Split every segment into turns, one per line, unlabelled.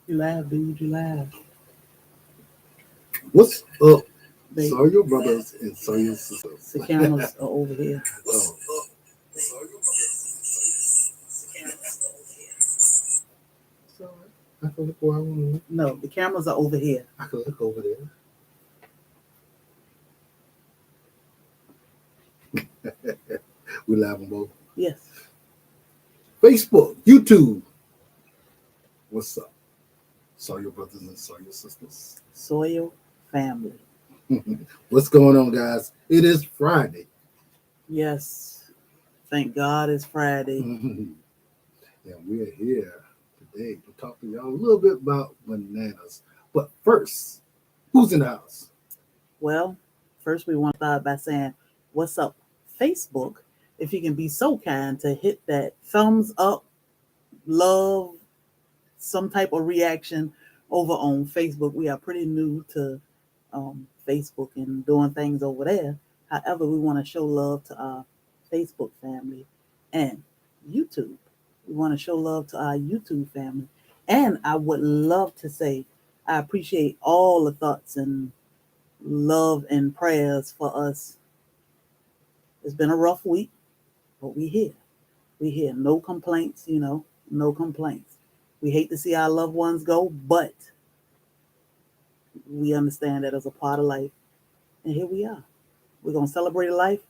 You laugh, dude. You laugh.
What's up?
They,
So your brothers and so your
the
sisters.
cameras are over here.
Oh, so I can look where I want to.
No, the cameras are over here.
I can look over there. We live on both
Yes.
Facebook, YouTube. What's up? So your brothers and so your sisters.
Soil family.
What's going on, guys? It is Friday.
Yes. Thank God it's Friday.
And we're here today to talk to y'all a little bit about bananas. But first, who's in the house?
Well, first we want to start by saying, what's up, Facebook? If you can be so kind to hit that thumbs up, love, some type of reaction over on Facebook. We are pretty new to Facebook and doing things over there. However, we want to show love to our Facebook family and YouTube. We want to show love to our YouTube family. And I would love to say I appreciate all the thoughts and love and prayers for us. It's been a rough week, but we here. We here. No complaints, no complaints. We hate to see our loved ones go, but we understand that as a part of life. And here we are. We're going to celebrate life.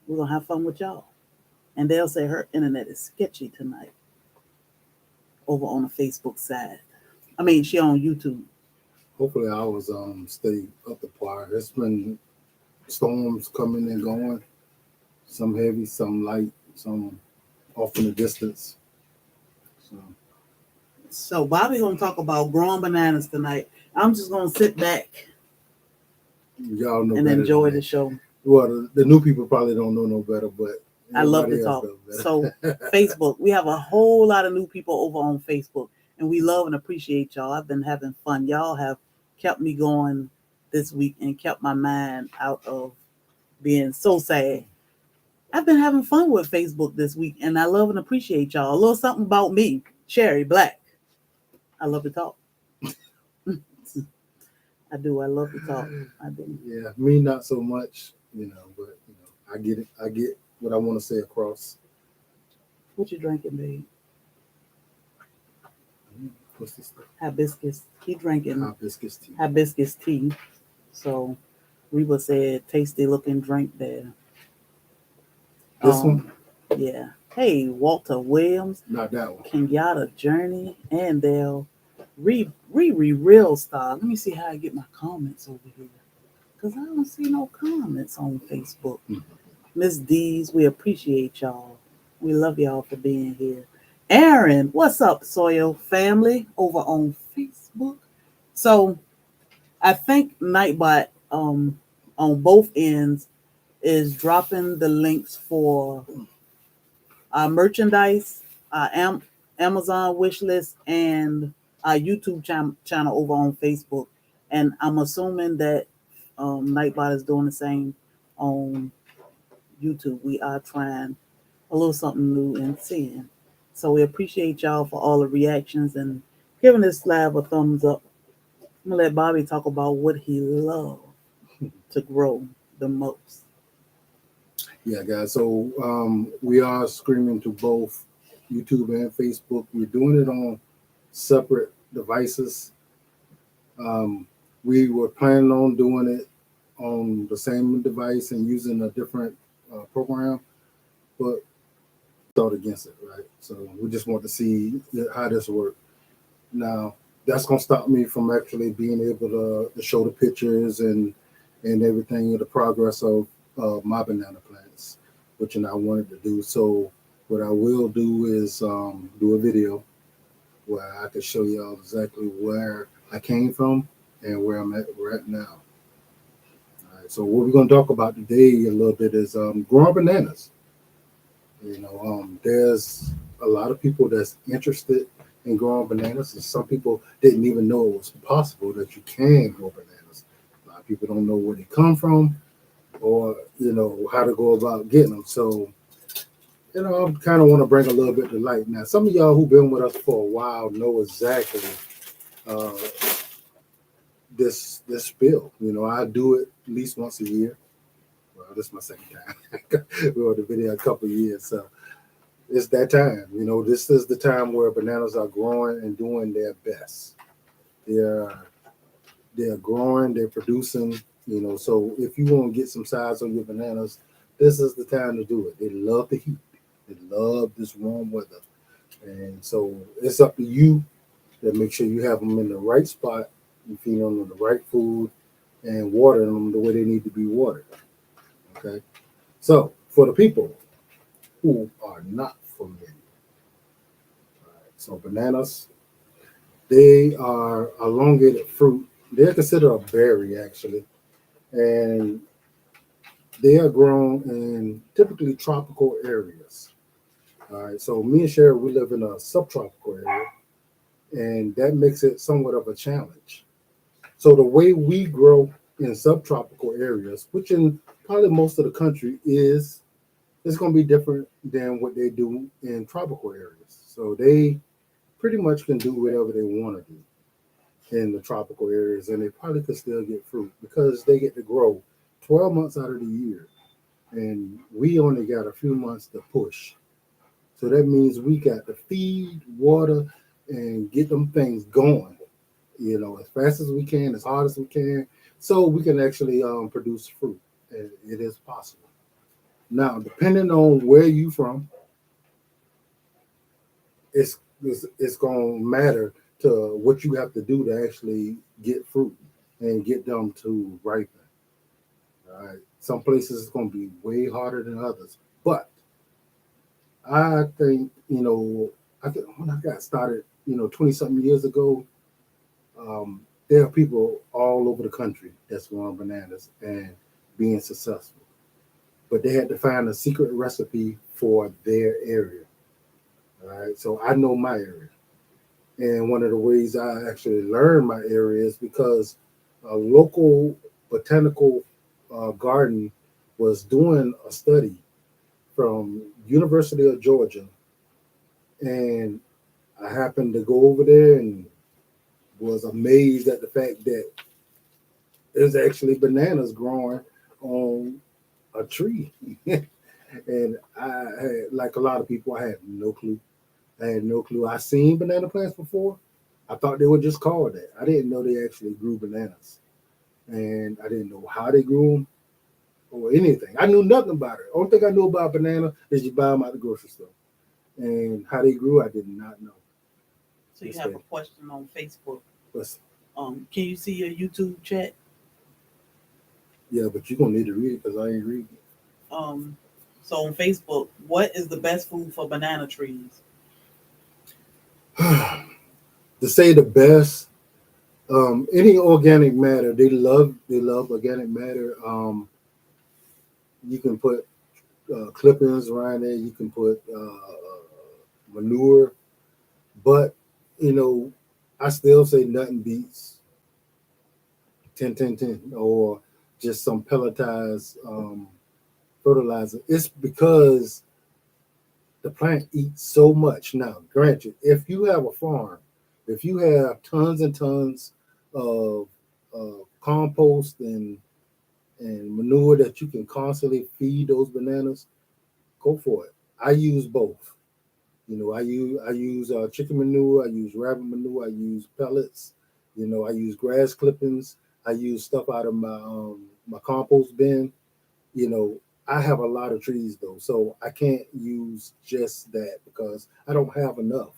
We're going to have fun with y'all. And they'll say her internet is sketchy tonight over on the Facebook side. I mean, she on YouTube.
Hopefully ours stay up to par. It's been storms coming and going. Some heavy, some light, some off in the distance.
So Bobby's going to talk about growing bananas tonight. I'm just going to sit back
Y'all know
and
better
enjoy
than
the
that.
show.
Well, the new people probably don't know no better, but
I love to
everybody else
talk.
does better.
So Facebook, we have a whole lot of new people over on Facebook, and we love and appreciate y'all. I've been having fun. Y'all have kept me going this week and kept my mind out of being so sad. I've been having fun with Facebook this week, and I love and appreciate y'all. A little something about me, Sherry Black. I love to talk. I do. I love to talk. I do.
Yeah, me not so much, but I get it. I get what I want to say across.
What you drinking, babe?
What's this stuff?
Hibiscus. He drinking
Hibiscus tea.
hibiscus tea. So Reba said, tasty looking drink there.
This one?
Yeah. Hey, Walter Williams,
Not that one.
Kenyatta Journey, and they'll Real Star. Let me see how I get my comments over here. Because I don't see no comments on Facebook. Miss D's, we appreciate y'all. We love y'all for being here. Aaron, what's up, Soil family, over on Facebook? So I think Nightbot on both ends is dropping the links for our merchandise, our Amazon wish list, and our YouTube channel over on Facebook. And I'm assuming that Nightbot is doing the same on YouTube. We are trying a little something new and seeing. So we appreciate y'all for all the reactions and giving this live a thumbs up. I'm going to let Bobby talk about what he loves to grow the most.
Yeah, guys. So we are streaming to both YouTube and Facebook. We're doing it on separate devices. We were planning on doing it on the same device and using a different program, but thought against it, right? So we just want to see how this works. Now, that's going to stop me from actually being able to show the pictures and everything, the progress of my banana plants, which I wanted to do. So what I will do is do a video where I can show y'all exactly where I came from and where I'm at right now. All right, so what we're going to talk about today a little bit is growing bananas. There's a lot of people that's interested in growing bananas, and some people didn't even know it was possible that you can grow bananas. A lot of people don't know where they come from, or how to go about getting them. So, I kind of want to bring a little bit to light. Now, some of y'all who've been with us for a while know exactly uh, this spill. I do it at least once a year. Well, this is my second time. We were the video a couple of years, so it's that time. This is the time where bananas are growing and doing their best. They're they're growing, they're producing. So if you want to get some size on your bananas, this is the time to do it. They love the heat. They love this warm weather, and so it's up to you to make sure you have them in the right spot. You feed them the right food and water them the way they need to be watered. Okay. So for the people who are not familiar, right, so bananas, they are elongated fruit. They're considered a berry actually, and they are grown in typically tropical areas. All right. So me and Sherry, we live in a subtropical area, and that makes it somewhat of a challenge. So the way we grow in subtropical areas, which in probably most of the country is, it's going to be different than what they do in tropical areas. So they pretty much can do whatever they want to do in the tropical areas, and they probably could still get fruit because they get to grow 12 months out of the year, and we only got a few months to push. So that means we got to feed, water, and get them things going, as fast as we can, as hard as we can, so we can actually produce fruit. And it is possible. Now, depending on where you from, it's going to matter to what you have to do to actually get fruit and get them to ripen. All right. Some places it's going to be way harder than others, but I think I think when I got started, 20 something years ago, there are people all over the country that's growing bananas and being successful, but they had to find a secret recipe for their area. All right, so I know my area, and one of the ways I actually learned my area is because a local botanical garden was doing a study from University of Georgia, and I happened to go over there and was amazed at the fact that there's actually bananas growing on a tree. And I had, like a lot of people, I had no clue. I had no clue. I seen banana plants before. I thought they were just called that. I didn't know they actually grew bananas, and I didn't know how they grew them or anything. I knew nothing about it. Only thing I knew about banana is you buy them at the grocery store, and how they grew, I did not know.
So you have a question on Facebook.
But,
Can you see your YouTube chat?
yeah, but you're gonna need to read it because I ain't reading
So on Facebook, what is the best food for banana trees?
it. To say the best, any organic matter, they love organic matter. You can put clippings around there. You can put manure, but I still say nothing beats 10-10-10 or just some pelletized fertilizer. It's because the plant eats so much. Now, granted, if you have a farm, if you have tons and tons of compost and manure that you can constantly feed those bananas, go for it. I use both. I use chicken manure. I use rabbit manure. I use pellets. I use grass clippings. I use stuff out of my compost bin. You know, I have a lot of trees though, so I can't use just that because I don't have enough.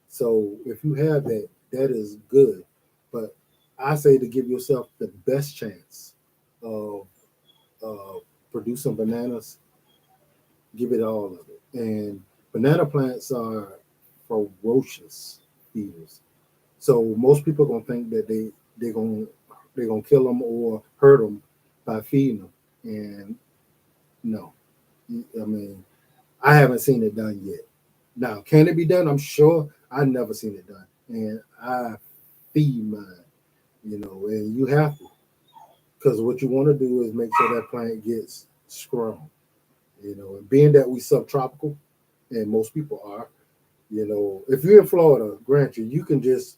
So if you have that, that is good. But I say to give yourself the best chance of producing bananas, give it all of it. And banana plants are ferocious eaters. So most people are gonna think that they're gonna kill them or hurt them by feeding them. And no, I mean I haven't seen it done yet. Now, can it be done? I'm sure. I've never seen it done, and I feed mine. And you have to, because what you want to do is make sure that plant gets strong. And being that we subtropical, and most people are, if you're in Florida, grant you can just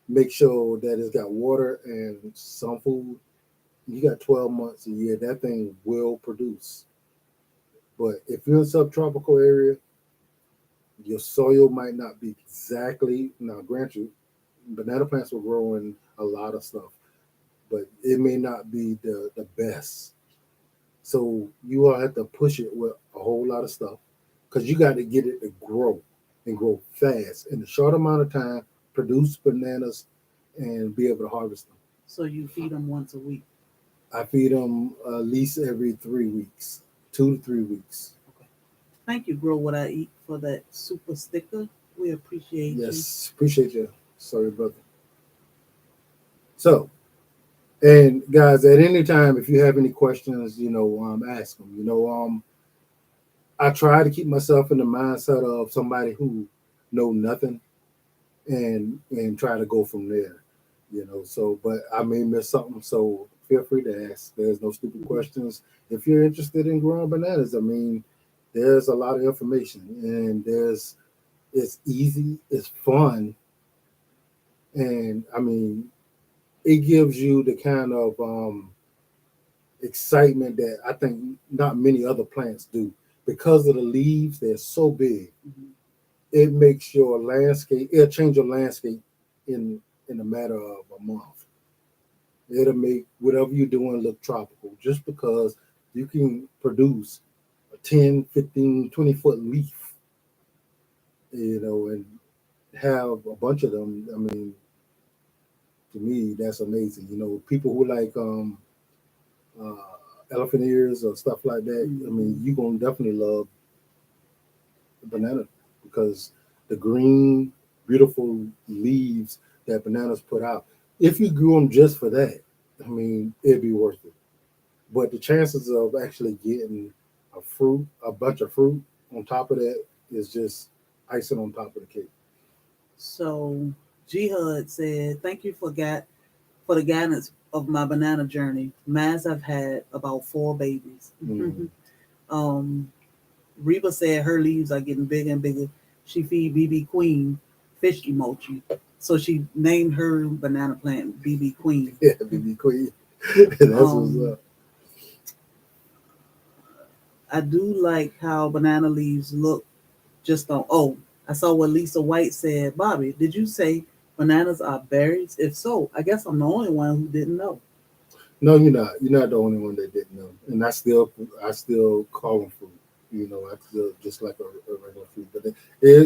make sure that it's got water and some food. You got 12 months a year. That thing will produce. But if you're in a subtropical area, your soil might not be exactly, now grant you, banana plants will grow in a lot of stuff, but it may not be the best. So you all have to push it with a whole lot of stuff because you got to get it to grow and grow fast in a short amount of time, produce bananas and be able to harvest them.
So you feed them once a week.
I feed them at least every 3 weeks, 2 to 3 weeks.
Okay. Thank you, Grow What I Eat, for that super sticker. We appreciate you.
Yes, appreciate you. Sorry, brother. So, and guys, at any time, if you have any questions, ask them. I try to keep myself in the mindset of somebody who know nothing and try to go from there. So but I may miss something, so feel free to ask. There's no stupid questions. If you're interested in growing bananas, I mean, there's a lot of information and it's easy, it's fun, and I mean it gives you the kind of excitement that I think not many other plants do because of the leaves. They're so big.
Mhm.
It makes your landscape. It'll change your landscape in a matter of a month. It'll make whatever you're doing look tropical just because you can produce a 10, 15, 20 foot leaf, and have a bunch of them. I mean, to me, that's amazing. People who like uh, elephant ears or stuff like that. I mean, you're gonna definitely love the banana because the green, beautiful leaves that bananas put out. If you grew them just for that, I mean, it'd be worth it. But the chances of actually getting a bunch of fruit on top of that is just icing on top of the cake.
So Jihad said, "Thank you for the guidance of my banana journey. Maz, I've had about 4 babies."
Mm.
um, Reba said her leaves are getting bigger and bigger. She feed BB Queen fish emoji, so she named her banana plant BB Queen.
Yeah, BB Queen. That's what's
Um,
up.
I do like how banana leaves look. Just on. Oh, I saw what Lisa White said. Bobby, did you say bananas are berries? If so, I guess I'm the only one who didn't know.
No, you're not. You're not the only one that didn't know. And I still call them fruit. I still just like a regular fruit, but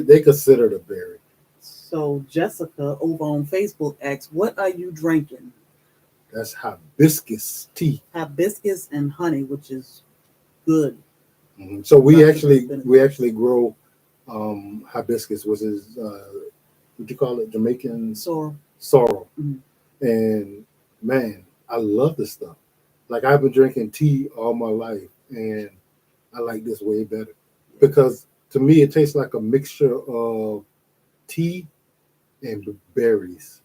they consider it a berry.
So Jessica over on Facebook asks, "What are you drinking?"
That's hibiscus tea.
Hibiscus and honey, which is good.
So we
Lots of good
actually we
benefits.
actually grow hibiscus, which is what you call it, Jamaican
So,
sorrel.
mm,
And man, I love this stuff. Like I've been drinking tea all my life, and I like this way better because to me it tastes like a mixture of tea and berries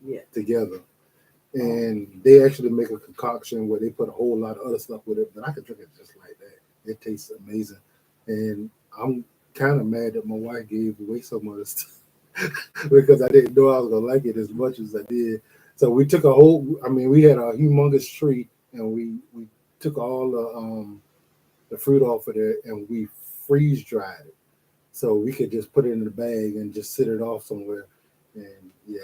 yeah.
together.
Um,
And they actually make a concoction where they put a whole lot of other stuff with it, but I could drink it just like that. It tastes amazing. And I'm kind of mad that my wife gave away some of this because I didn't know I was gonna like it as much as I did. So we took I mean, we had a humongous tree, and we took all the fruit off of there, and we freeze dried it, so we could just put it in the bag and just sit it off somewhere. And yeah,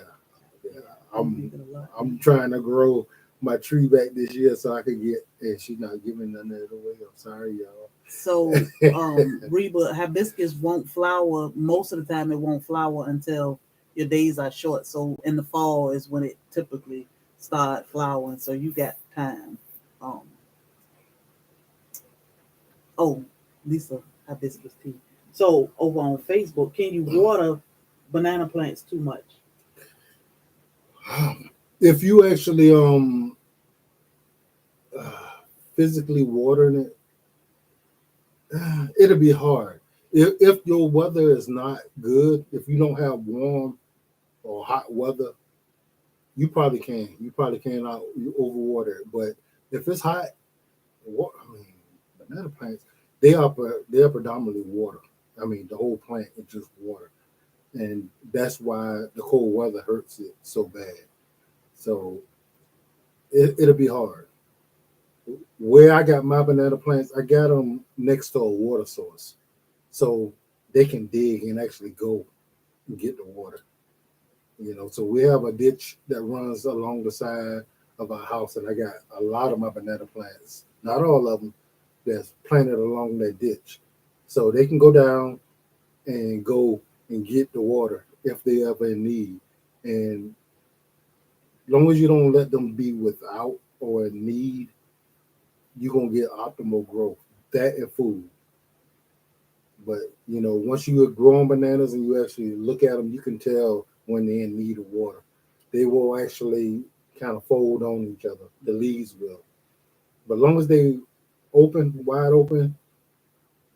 yeah, I like
I'm
it a lot.
I'm trying to grow my tree back this year so I can get. And she's not giving none of it away. I'm sorry, y'all.
So, Reba, hibiscus won't flower. Most of the time, it won't flower until your days are short. So, in the fall is when it typically start flowering. So, you got time. Um, oh, Lisa, hibiscus tea. So, over on Facebook, can you water banana plants too much?
If you actually uh, physically watering it, it'll be hard. If your weather is not good, if you don't have warm or hot weather, you probably can. You probably can you overwater it. But if it's hot, I mean, banana plants, they are predominantly water. I mean, the whole plant is just water. and that's why the cold weather hurts it so bad. So it'll be hard. Where I got my banana plants, I got them next to a water source, so they can dig and actually go and get the water. So we have a ditch that runs along the side of our house, and I got a lot of my banana plants, not all of them, that's planted along that ditch, so they can go down and go and get the water if they ever in need. And as long as you don't let them be without or in need, you're gonna get optimal growth. That and food. But once you are growing bananas and you actually look at them, you can tell when they're in need of water. They will actually kind of fold on each other. The leaves will. But as long as they open, wide open,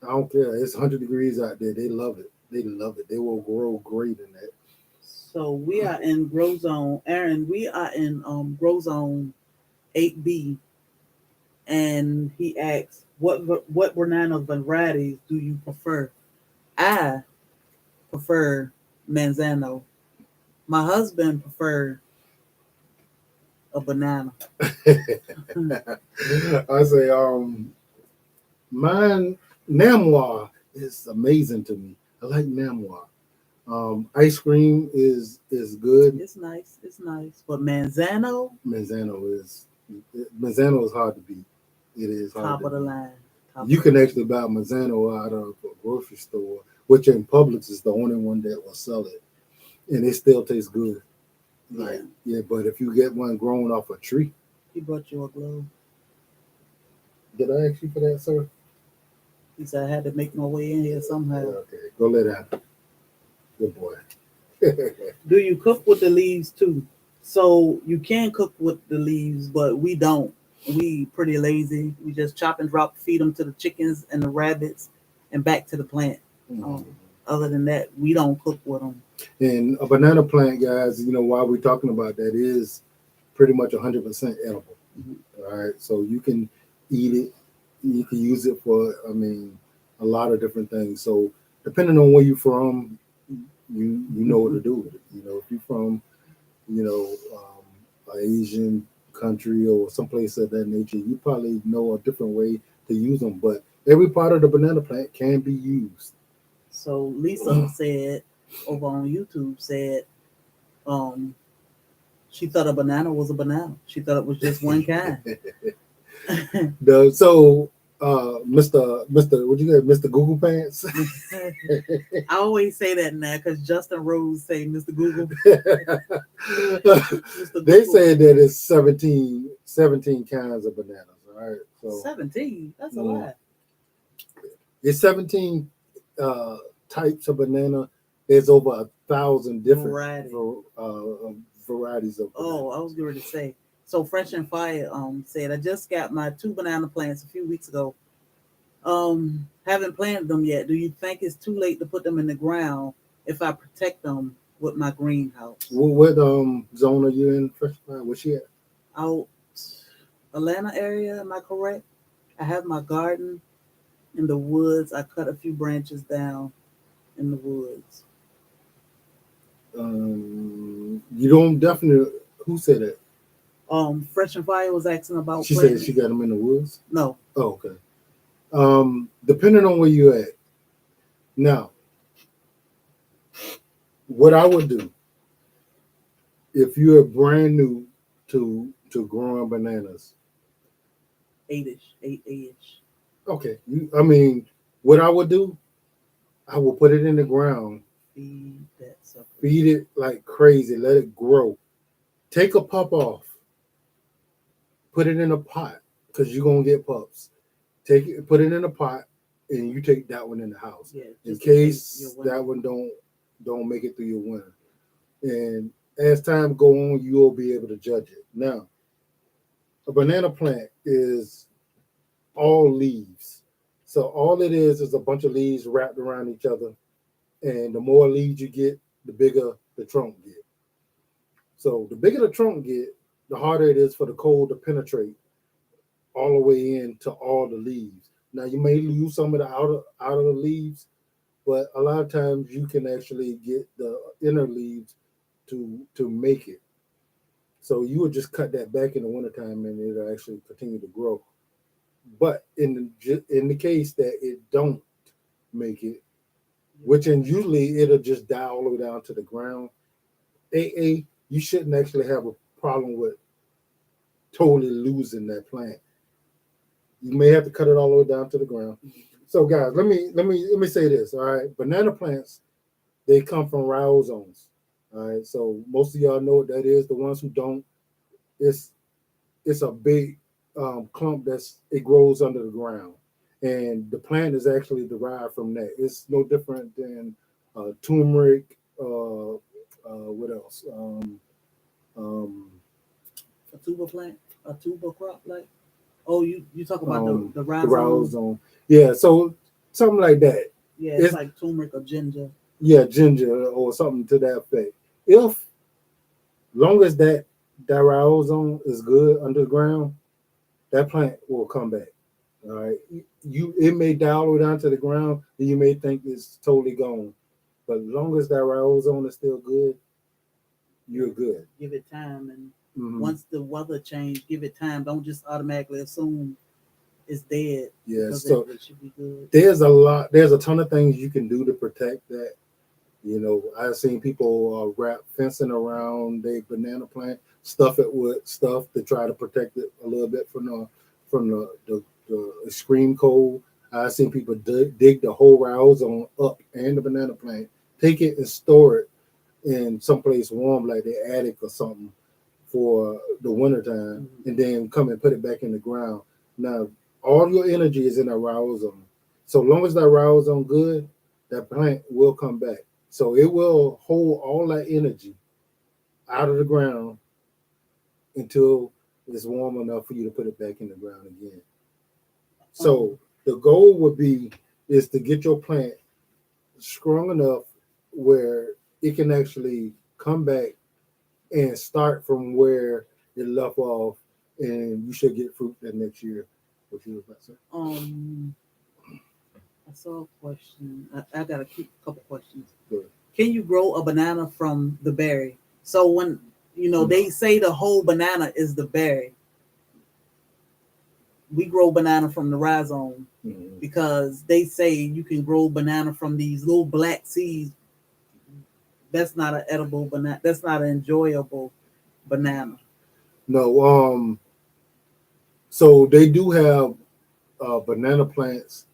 I don't care. It's 100 degrees out there. They love it. They love it. They will grow great in that.
So we are in grow zone, Aaron. We are in grow zone 8B, and he asks, what banana varieties do you prefer? I prefer Manzano. My husband prefer a banana.
I say, mine Namois is amazing to me. I like Namois. Ice cream is good.
It's nice. It's nice. But Manzano,
Manzano is hard to beat. It is hard
top
to
of the
beat.
line.
You can actually buy Manzano out of a grocery store, which in Publix is the only one that will sell it, and it still tastes good. Like but if you get one grown off a tree.
He brought you a glove.
Did I ask you for that, sir?
He said I had to make my way in here somehow.
Okay, go lay down. Good boy.
Do you cook with the leaves too? So you can cook with the leaves, but we don't. We pretty lazy. We just chop and drop, feed them to the chickens and the rabbits, and back to the plant. Other than that, we don't cook with them.
And a banana plant, guys, while we're talking about that, is pretty much 100% edible. All right, so you can eat it. You can use it for, a lot of different things. So depending on where you're from, you know what to do with it. If you're from, an Asian country or someplace of that nature, you probably know a different way to use them. But every part of the banana plant can be used.
So Lisa said over on YouTube she thought a banana was a banana. She thought it was just one kind.
Mr. What you got, Mr. Google Pants?
I always say that now because Justin Rose say Mr. Google.
They said that it's 17 kinds of bananas. All right, so
17. That's a lot.
It's 17 types of banana. There's over 1,000 different varieties of banana.
Oh, I was going to say. So Fresh and Fire said, I just got my 2 banana plants a few weeks ago. Haven't planted them yet. Do you think it's too late to put them in the ground if I protect them with my greenhouse?
What zone are you in, Fresh and Fire? Where's she at?
Out Atlanta area, am I correct? I have my garden in the woods. I cut a few branches down in the woods.
You don't definitely. Who said that?
Fresh and Fire was asking about.
She said she got them in the woods.
No.
Oh, okay. Depending on where you're at. Now, what I would do if you're brand new to growing bananas.
8-ish.
Okay. What I would do, I will put it in the ground.
Feed that sucker.
Feed it like crazy. Let it grow. Take a pup off. Put it in a pot because you're gonna get pups. Put it in a pot, and you take that one in the house in case that one don't make it through your winter. And as time go on, you'll be able to judge it. Now, a banana plant is all leaves. So all it is a bunch of leaves wrapped around each other. And the more leaves you get, the bigger the trunk get. So the bigger the trunk get, the harder it is for the cold to penetrate all the way into all the leaves. Now you may lose some of the outer of the leaves, but a lot of times you can actually get the inner leaves to make it. So you would just cut that back in the wintertime and it'll actually continue to grow. But in the case that it don't make it, which and usually it'll just die all the way down to the ground. You shouldn't actually have a problem with totally losing that plant. You may have to cut it all the way down to the ground. So guys, let me say this. All right, banana plants, they come from rhizomes. All right, so most of y'all know what that is. The ones who don't, it's it's a big clump it grows under the ground, and the plant is actually derived from that. It's no different than turmeric. What else? Um,
A tuber plant, a tuber crop, like. Oh, you talk about the
the
rhizome.
rhizome. Yeah, so something like that.
Yeah, it's like turmeric or ginger.
Yeah, ginger or something to that effect. If long as that rhizome is good underground, that plant will come back. All right, it may die all the way down to the ground, and you may think it's totally gone, but as long as that rhizome is still good, you're good.
Give it time, and once the weather change, give it time. Don't just automatically assume it's dead.
Yeah, so
it should be good.
There's a ton of things you can do to protect that. You know, I've seen people wrap fencing around their banana plant, stuff it with stuff to try to protect it a little bit from the extreme cold. I've seen people dig the whole rhizome up and the banana plant, take it and store it in someplace warm like the attic or something for the wintertime, and then come and put it back in the ground. Now, all your energy is in that rhizome. So long as that rhizome good, that plant will come back. So it will hold all that energy out of the ground until it's warm enough for you to put it back in the ground again. So the goal would be is to get your plant strong enough where it can actually come back and start from where it left off, and you should get fruit that next year. What you was about to say?
I saw a question. I got a couple questions.
Good.
Can you grow a banana from the berry? So when they say the whole banana is the berry, we grow banana from the rhizome because they say you can grow banana from these little black seeds. That's not an edible banana. That's not an enjoyable banana.
No. So they do have banana plants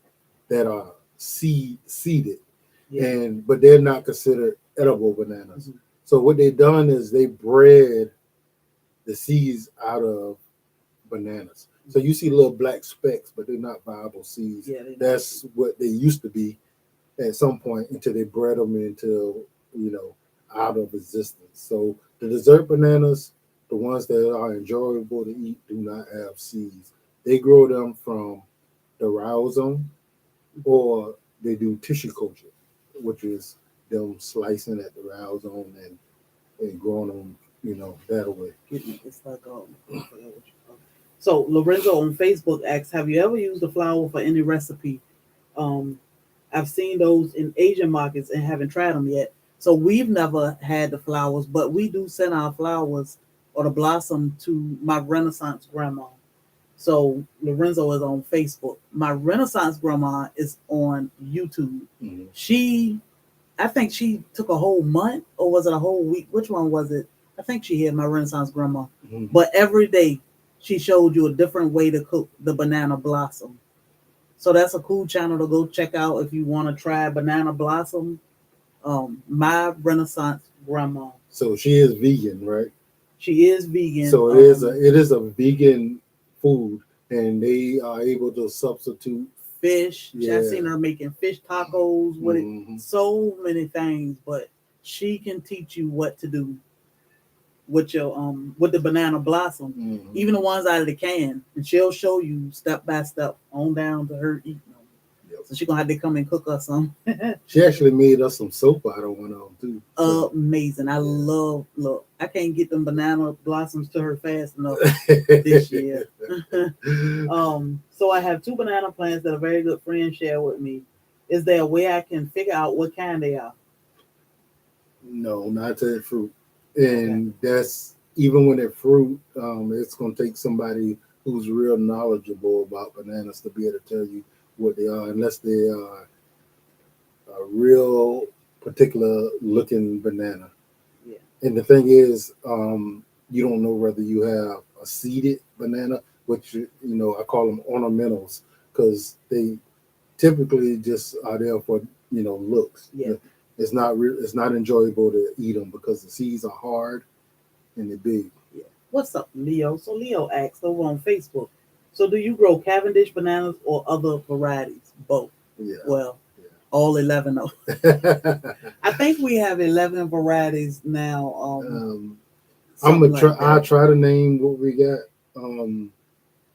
that are seeded, but they're not considered edible bananas. So what they've done is they bred the seeds out of bananas. So you see little black specks, but they're not viable seeds. That's what they used to be at some point until they bred them into out of existence. So the dessert bananas, the ones that are enjoyable to eat, do not have seeds. They grow them from the rhizome, or they do tissue culture, which is them slicing at the rhizome and growing them, that way.
It's like So Lorenzo on Facebook asks, have you ever used the flour for any recipe? I've seen those in Asian markets and haven't tried them yet. So we've never had the flowers, but we do send our flowers or the blossom to my Renaissance grandma. So Lorenzo is on Facebook. My Renaissance grandma is on YouTube. I think she took a whole month, or was it a whole week? Which one was it? I think she had my Renaissance grandma. But every day she showed you a different way to cook the banana blossom. So that's a cool channel to go check out if you want to try banana blossom. My Renaissance grandma.
So she is vegan, right?
She is vegan.
So it is a vegan food, and they are able to substitute
fish. I've seen her making fish tacos with it. So many things, but she can teach you what to do with your with the banana blossom, even the ones out of the can, and she'll show you step by step on down to her eating them. So she's gonna have to come and cook us some.
She actually made us some soap out of one of them too. So.
Amazing! I love. Look, I can't get them banana blossoms to her fast enough this year. So I have 2 banana plants that a very good friend shared with me. Is there a way I can figure out what kind they are?
No, not to that fruit. And that's even when they're fruit, it's going to take somebody who's real knowledgeable about bananas to be able to tell you what they are, unless they are a real particular looking banana.
Yeah.
And the thing is, you don't know whether you have a seeded banana, which I call them ornamentals, because they typically just are there for looks.
Yeah.
It's not real. It's not enjoyable to eat them because the seeds are hard and they're big.
Yeah. What's up, Leo? So Leo asked over on Facebook. So do you grow Cavendish bananas or other varieties? Both.
Yeah.
Well,
Yeah.
all 11 of them. I think we have 11 varieties now.
I'm gonna try.
Like
I'll try to name what we got.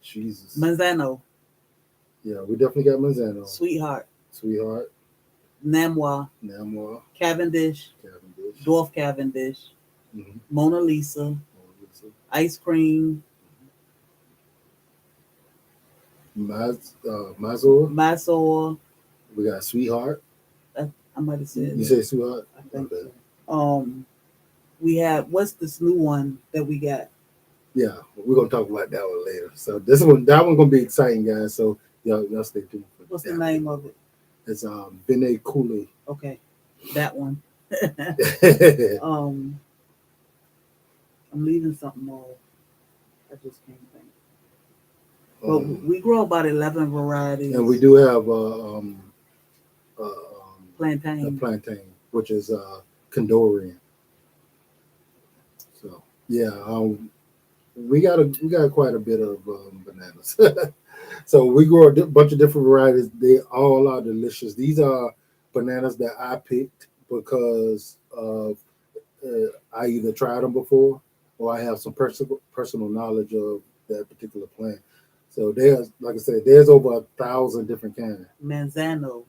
Jesus.
Manzano.
Yeah, we definitely got Manzano.
Sweetheart.
Namois.
Cavendish. Dwarf Cavendish.
Mm-hmm.
Mona Lisa. Ice cream.
Mazor. We got Sweetheart.
I might have said.
You say Sweetheart?
I think so. We have, what's this new one that we got?
Yeah, we're gonna talk about that one later. So that one gonna be exciting, guys. So y'all stay tuned.
What's the name of it?
It's Bene Cooley.
Okay, that one. I'm leaving something off. I just can't think. But we grow about 11 varieties.
And we do have plantain, which is Condorian. So yeah, we got quite a bit of bananas. So we grow a bunch of different varieties. They all are delicious. These are bananas that I picked because of I either tried them before or I have some personal knowledge of that particular plant. So there's, like I said, there's over 1,000 different kinds.
Manzano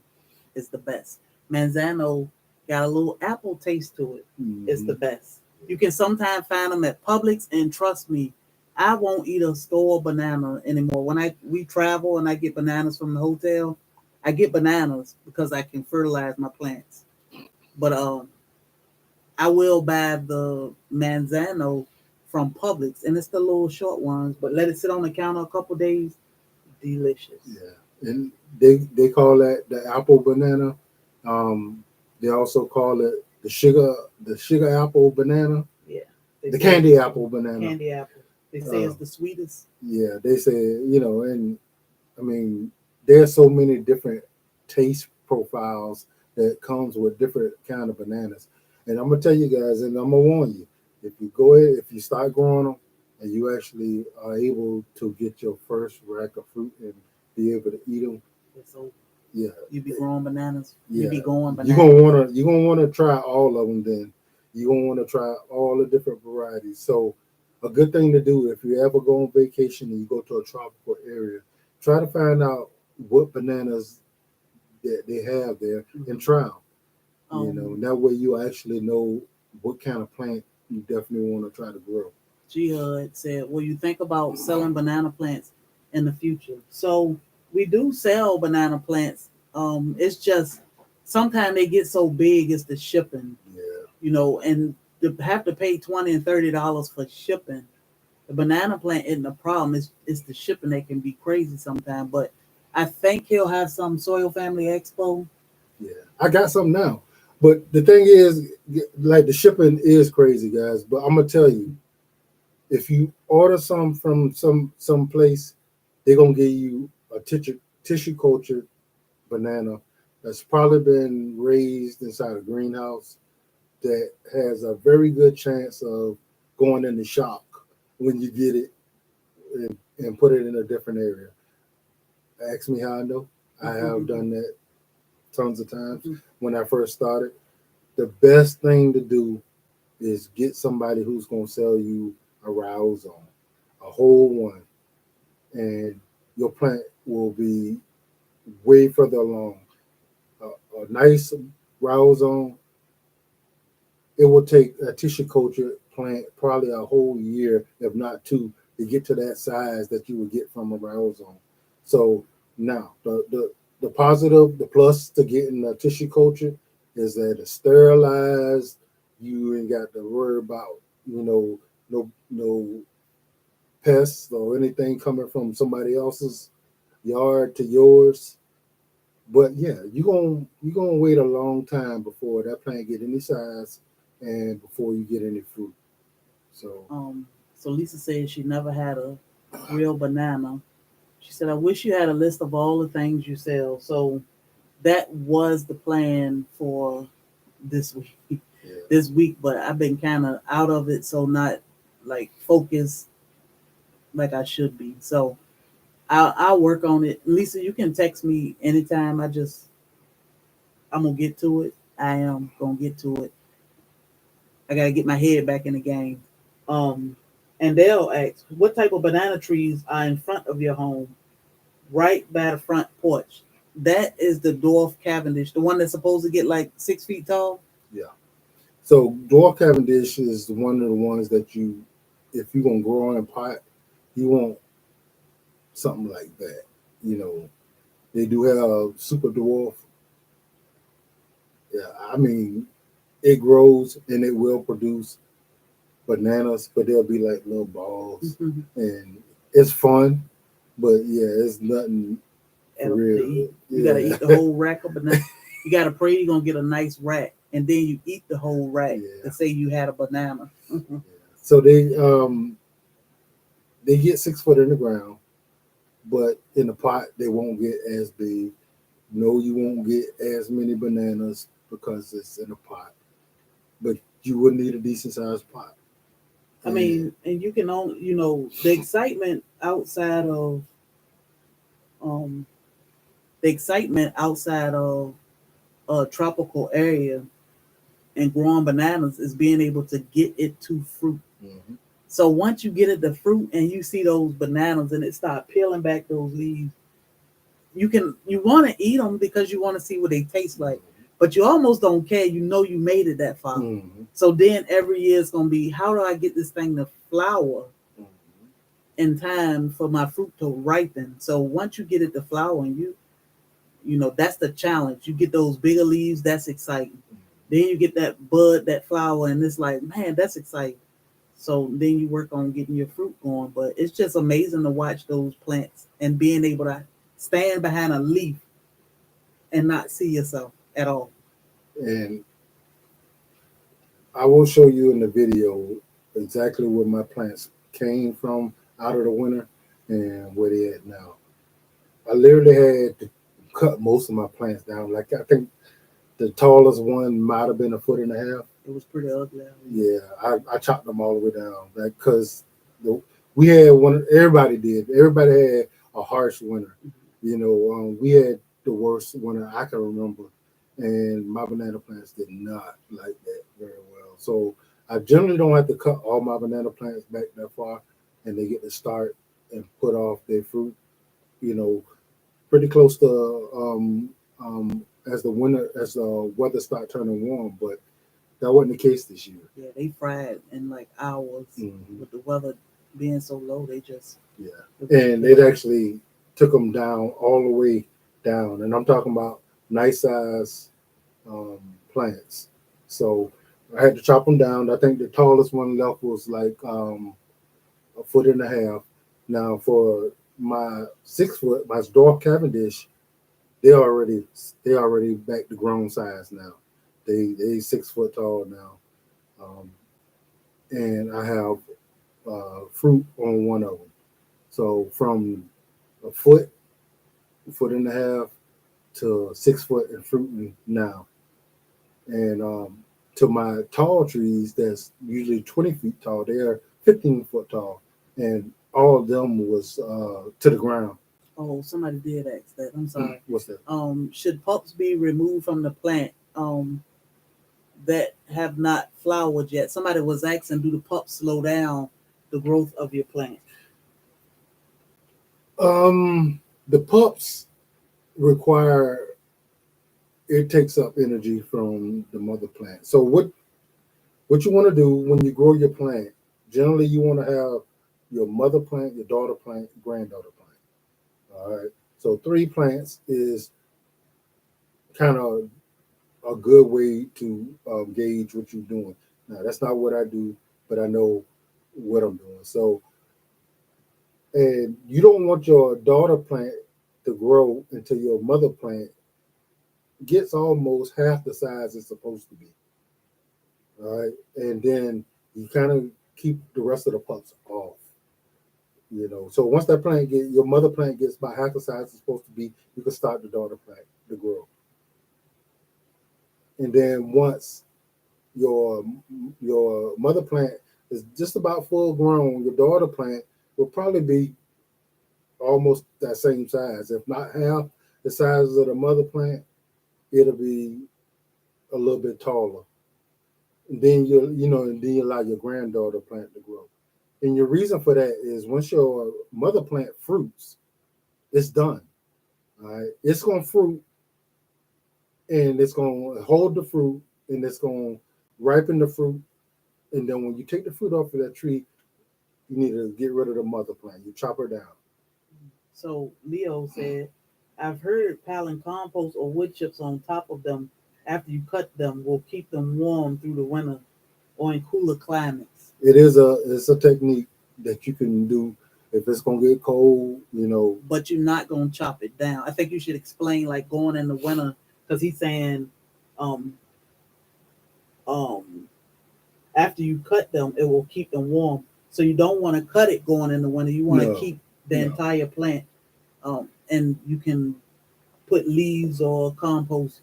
is the best. Manzano got a little apple taste to it. Mm-hmm. It's the best. You can sometimes find them at Publix, and trust me, I won't eat a store banana anymore. When we travel and I get bananas from the hotel, I get bananas because I can fertilize my plants. But I will buy the Manzano from Publix, and it's the little short ones, but let it sit on the counter a couple days. Delicious.
Yeah, and they call that the apple banana. They also call it the sugar apple banana.
Yeah,
the candy apple banana.
Candy apple. They say it's the sweetest.
Yeah, they say, and I mean, there's so many different taste profiles that comes with different kind of bananas. And I'm gonna tell you guys, and I'm gonna warn you, if you start growing them, and you actually are able to get your first rack of fruit and be able to eat them,
so
yeah,
you be growing bananas.
Yeah,
you be going bananas.
You're gonna wanna try all of them. Then you're gonna want to try all the different varieties. So a good thing to do if you ever go on vacation and you go to a tropical area, try to find out what bananas that they have there and try them. And that way you actually know what kind of plant you definitely want to try to grow.
Jihad said, "Well, you think about selling banana plants in the future?" So we do sell banana plants. It's just sometimes they get so big, it's the shipping.
Yeah.
And to have to pay $20 and $30 for shipping. The banana plant isn't a problem. It's the shipping that can be crazy sometimes. But I think he'll have some SoilFamily Expo.
Yeah, I got some now. But the thing is, like, the shipping is crazy, guys. But I'm gonna tell you, if you order some from some place, they're gonna give you a tissue cultured banana that's probably been raised inside a greenhouse that has a very good chance of going into shock when you get it and put it in a different area. Ask me how I know. I have done that tons of times. When I first started, the best thing to do is get somebody who's going to sell you a rhizome, a whole one, and your plant will be way further along. A nice rhizome, it will take a tissue culture plant probably a whole year, if not two, to get to that size that you would get from a rhizome. So now the positive, the plus to getting a tissue culture is that it's sterilized. You ain't got to worry about, no pests or anything coming from somebody else's yard to yours. But yeah, you gonna wait a long time before that plant get any size and before you get any fruit. So
So Lisa said she never had a real banana. She said, I wish you had a list of all the things you sell. So that was the plan for this week.
yeah,
This week, but I've been kind of out of it, so not like focused like I should be. So I'll work on it. Lisa, you can text me anytime. I'm gonna get to it. I am gonna get to it. I gotta get my head back in the game. Um, and they'll ask, what type of banana trees are in front of your home, right by the front porch? That is the dwarf Cavendish, the one that's supposed to get like 6 feet tall.
yeah. So dwarf Cavendish is one of the ones that if you're gonna grow in a pot, you want something like that. You know, they do have super dwarf. Yeah, I mean, it grows and it will produce bananas, but they'll be like little balls,
Mm-hmm.
and it's fun. But yeah, it's nothing for
Edible to eat.
real.
You gotta
Yeah,
eat the whole rack of banana. You gotta pray you're gonna get a nice rack, and then you eat the whole rack
yeah.
to say you had a banana.
So they get 6 foot in the ground, but in the pot they won't get as big. No, you won't get as many bananas because it's in a pot. But you would need a decent sized pot.
I
And
mean, and you can only, the excitement outside of, um, a tropical area and growing bananas is being able to get it to fruit.
mhm,
So once you get it to fruit and you see those bananas and it start peeling back those leaves, you want to eat them because you want to see what they taste like, but you almost don't care. You know you made it that far.
mhm,
So then every year it's gonna be, how do I get this thing to flower
mhm,
in time for my fruit to ripen? So once you get it to flower, and that's the challenge. You get those bigger leaves, that's exciting. Then you get that bud, that flower, and it's like, man, that's exciting. So then you work on getting your fruit going. But it's just amazing to watch those plants and being able to stand behind a leaf and not see yourself at all.
and I will show you in the video exactly where my plants came from out of the winter and where they at now. I literally had to cut most of my plants down. Like I think the tallest one might have been a foot and a half.
It was pretty ugly.
Yeah, I chopped them all the way down. Like because we had one. Everybody did. Everybody had a harsh winter. We had the worst winter I can remember, and my banana plants did not like that very well. So I generally don't have to cut all my banana plants back that far, and they get to start and put off their fruit. You know, pretty close to as the weather start turning warm, but that wasn't the case this year.
Yeah, they fried in like hours
Hmm.
with the weather being so low.
Yeah,
It was
and it
bad.
actually took them down all the way down, and I'm talking about nice size plants. So I had to chop them down. I think the tallest one left was like a foot and a half. Now for my 6 foot, my dwarf Cavendish, they already back to grown size now. They 6 foot tall now, um, and I have fruit on one of them. So from a foot and a half to 6 foot and fruiting now. And to my tall trees, that's usually 20 feet tall, they are 15 foot tall. And all of them was to the ground.
Oh, somebody did ask that. I'm sorry.
What's that?
Should pups be removed from the plant that have not flowered yet? Somebody was asking, do the pups slow down the growth of your plant?
The pups require, it takes up energy from the mother plant. So what you want to do when you grow your plant, generally you want to have your mother plant, your daughter plant, granddaughter plant. All right. So 3 plants is kind of a good way to gauge what you're doing. Now, that's not what I do, but I know what I'm doing. So, and you don't want your daughter plant to grow until your mother plant gets almost half the size it's supposed to be. All right. And then you kind of keep the rest of the pups off. So once that plant your mother plant gets about half the size it's supposed to be, you can start the daughter plant to grow. And then once your your mother plant is just about full grown, your daughter plant will probably be almost that same size, if not half the size of the mother plant. It'll be a little bit taller. And then and then you allow your granddaughter plant to grow. And your reason for that is once your mother plant fruits, it's done. All right, it's gonna fruit and it's gonna hold the fruit and it's gonna ripen the fruit. And then when you take the fruit off of that tree, you need to get rid of the mother plant. You chop her down.
So Leo said, I've heard piling compost or wood chips on top of them after you cut them will keep them warm through the winter or in cooler climates.
It's a technique that you can do if it's gonna get cold,
But you're not gonna chop it down. I think you should explain like going in the winter because he's saying um um after you cut them it will keep them warm. So you don't want to cut it going in the winter. You want to
No,
keep the
no.
entire plant and you can put leaves or compost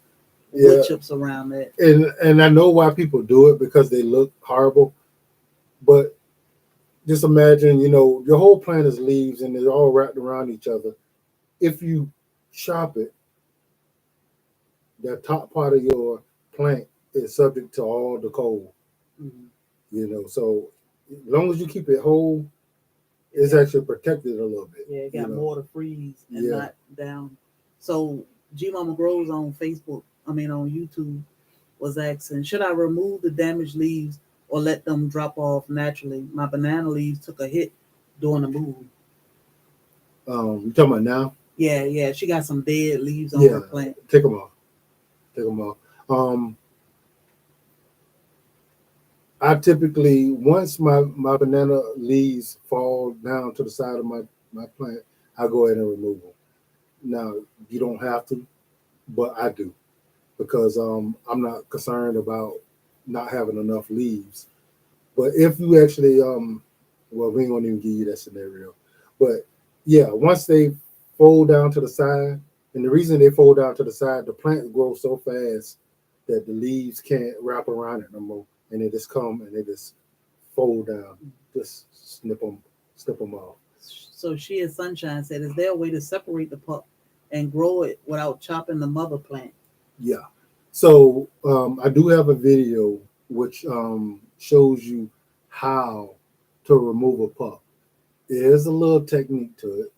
wood chips around that.
And I know why people do it because they look horrible, but just imagine, your whole plant is leaves and they're all wrapped around each other. If you chop it, that top part of your plant is subject to all the cold. So as long as you keep it whole, it's actually protected a little bit.
Yeah, it got more to freeze and not down. So G Mama Grows on Facebook, on YouTube, was asking, should I remove the damaged leaves or let them drop off naturally? My banana leaves took a hit during the move.
You talking about now?
Yeah. She got some dead leaves on her plant.
Take them off. Take them off. I typically, once my banana leaves fall down to the side of my plant, I go ahead and remove them. Now, you don't have to, but I do because I'm not concerned about not having enough leaves. But if you actually, well, we ain't gonna even give you that scenario. But yeah, once they fold down to the side, and the reason they fold down to the side, the plant grows so fast that the leaves can't wrap around it no more, and they just come and they just fold down, just snip them off.
So she is Sunshine said, is there a way to separate the pup and grow it without chopping the mother plant?
Yeah. So I do have a video which shows you how to remove a pup. There's a little technique to it.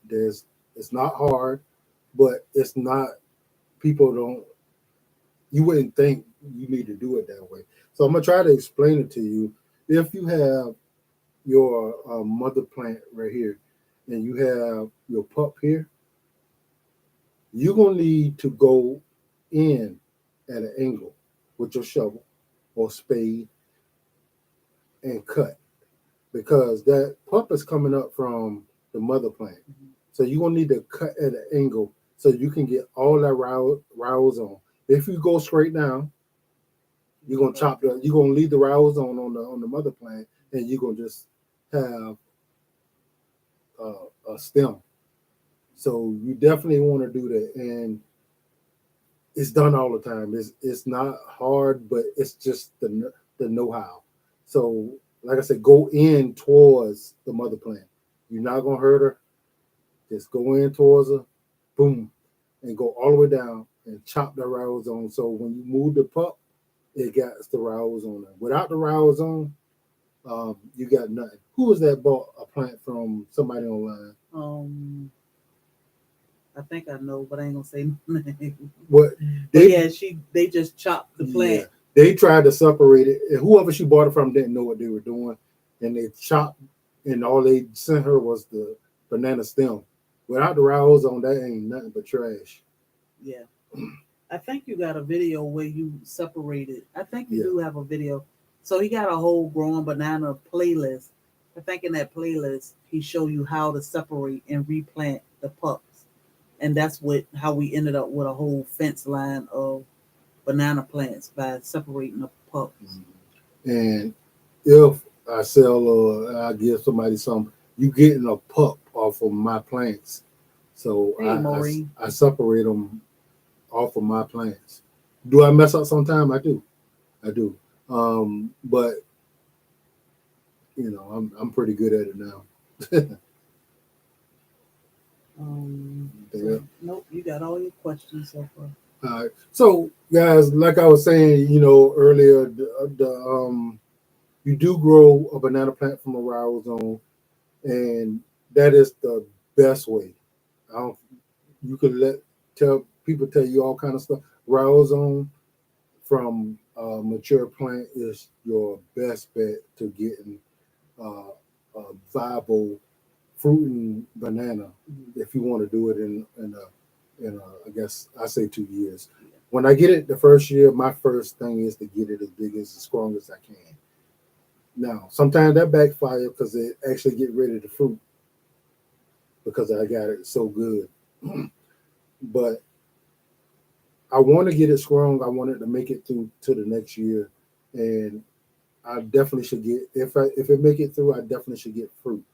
It's not hard, but it's not. You wouldn't think you need to do it that way. So I'm gonna try to explain it to you. If you have your mother plant right here, and you have your pup here, you're gonna need to go in at an angle with your shovel or spade and cut because that pup is coming up from the mother plant. So you're gonna need to cut at an angle so you can get all that rows on. If you go straight down, you're gonna leave the rows on the mother plant, and you're gonna just have a stem. So you definitely want to do that, and it's done all the time. It's not hard, but it's just the know-how. So like I said, go in towards the mother plant. You're not gonna hurt her. Just go in towards her, boom, and go all the way down and chop the rows on. So when you move the pup, it got the rows on it. Without the rows on, you got nothing. Who was that bought a plant from somebody online?
I think I know, but I ain't gonna say no name.
What
they just chopped the plant.
Yeah, they tried to separate it. And whoever she bought it from didn't know what they were doing, and they chopped, and all they sent her was the banana stem. Without the rows on, that ain't nothing but trash.
Yeah. I think you got a video where you separated. I think you
Yeah.
do have a video. So he got a whole growing banana playlist. I think in that playlist he show you how to separate and replant the pups, and that's what how we ended up with a whole fence line of banana plants by separating the pups.
And if I sell or I give somebody some, you getting a pup off of my plants. So
Hey, Maureen.
I separate them off of my plants. Do I mess up sometime? I do. I do. But I'm pretty good at it now. Yeah.
Nope, you got all your questions so far.
All right. So, guys, like I was saying, earlier, you do grow a banana plant from a rhizome, and that is the best way. I don't, you could tell people tell you all kind of stuff. Rhizome from a mature plant is your best bet to getting uh, a viable fruiting banana if you want to do it in I guess I say 2 years. When I get it the first year, my first thing is to get it as big as strong as I can. Now, sometimes that backfire because it actually get ready to fruit because I got it so good. But I want to get it strong. I want it to make it through to the next year, and I definitely should get if it make it through. I definitely should get fruit.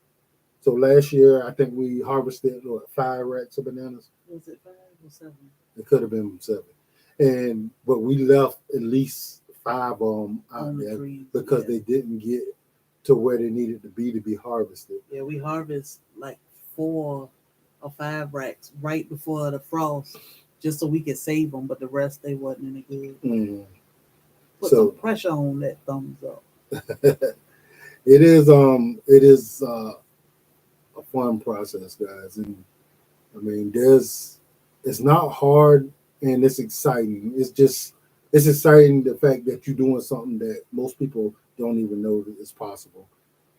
So last year, I think we harvested 5 racks of bananas.
Was it 5 or 7?
It could have been 7, but we left at least 5 of them out
On the
there
trees,
because
yeah.
they didn't get to where they needed to be harvested.
Yeah, we harvest like 4 or 5 racks right before the frost, just so we could save them. But the rest they wasn't any good.
Mm.
Put some
So
pressure on that thumbs up.
it is a fun process, guys, and I mean it's not hard and it's exciting. It's exciting the fact that you're doing something that most people don't even know that is possible.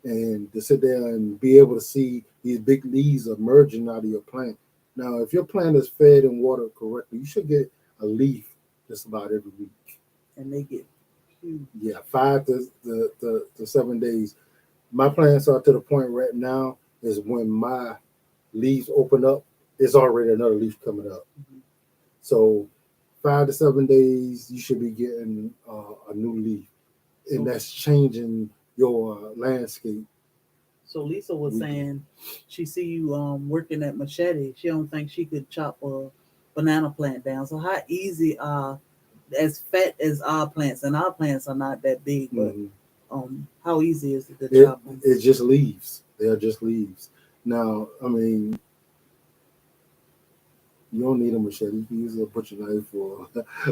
And to sit there and be able to see these big leaves emerging out of your plant. Now, if your plant is fed and watered correctly, you should get a leaf just about every week.
And they get huge.
Yeah, 5 to 7 days. My plants are to the point right now is when my leaves open up, it's already another leaf coming up.
Mm-hmm.
So 5 to 7 days, you should be getting a new leaf, and that's changing your landscape.
So Lisa was saying she see you working at Machete. She don't think she could chop a banana plant down. So how easy as fat as our plants, and our plants are not that big, but
Mm-hmm.
how easy is it to chop them?
It's just leaves. They are just leaves. Now, I mean, you don't need a machete. You can use a butcher knife or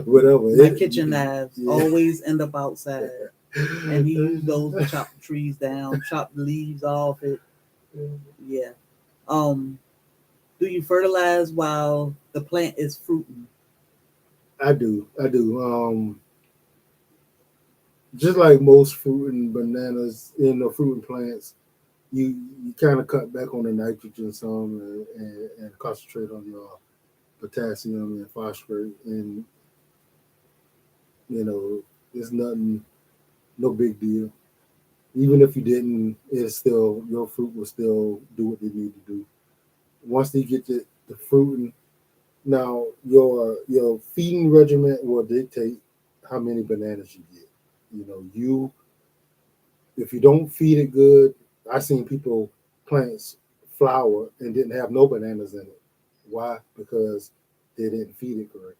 whatever.
My kitchen knives always end up outside, and he used those to chop the trees down, chop the leaves off it. Yeah. Do you fertilize while the plant is fruiting?
I do. I do. Just like most fruit and bananas in the fruit and plants, you kind of cut back on the nitrogen some and concentrate on your potassium and phosphorus, and you know it's nothing, no big deal. Even if you didn't, it's still your fruit will still do what they need to do. Once they get the fruiting, now your feeding regimen will dictate how many bananas you get. You if you don't feed it good, I seen people plants flower and didn't have no bananas in it. Why? Because they didn't feed it correctly.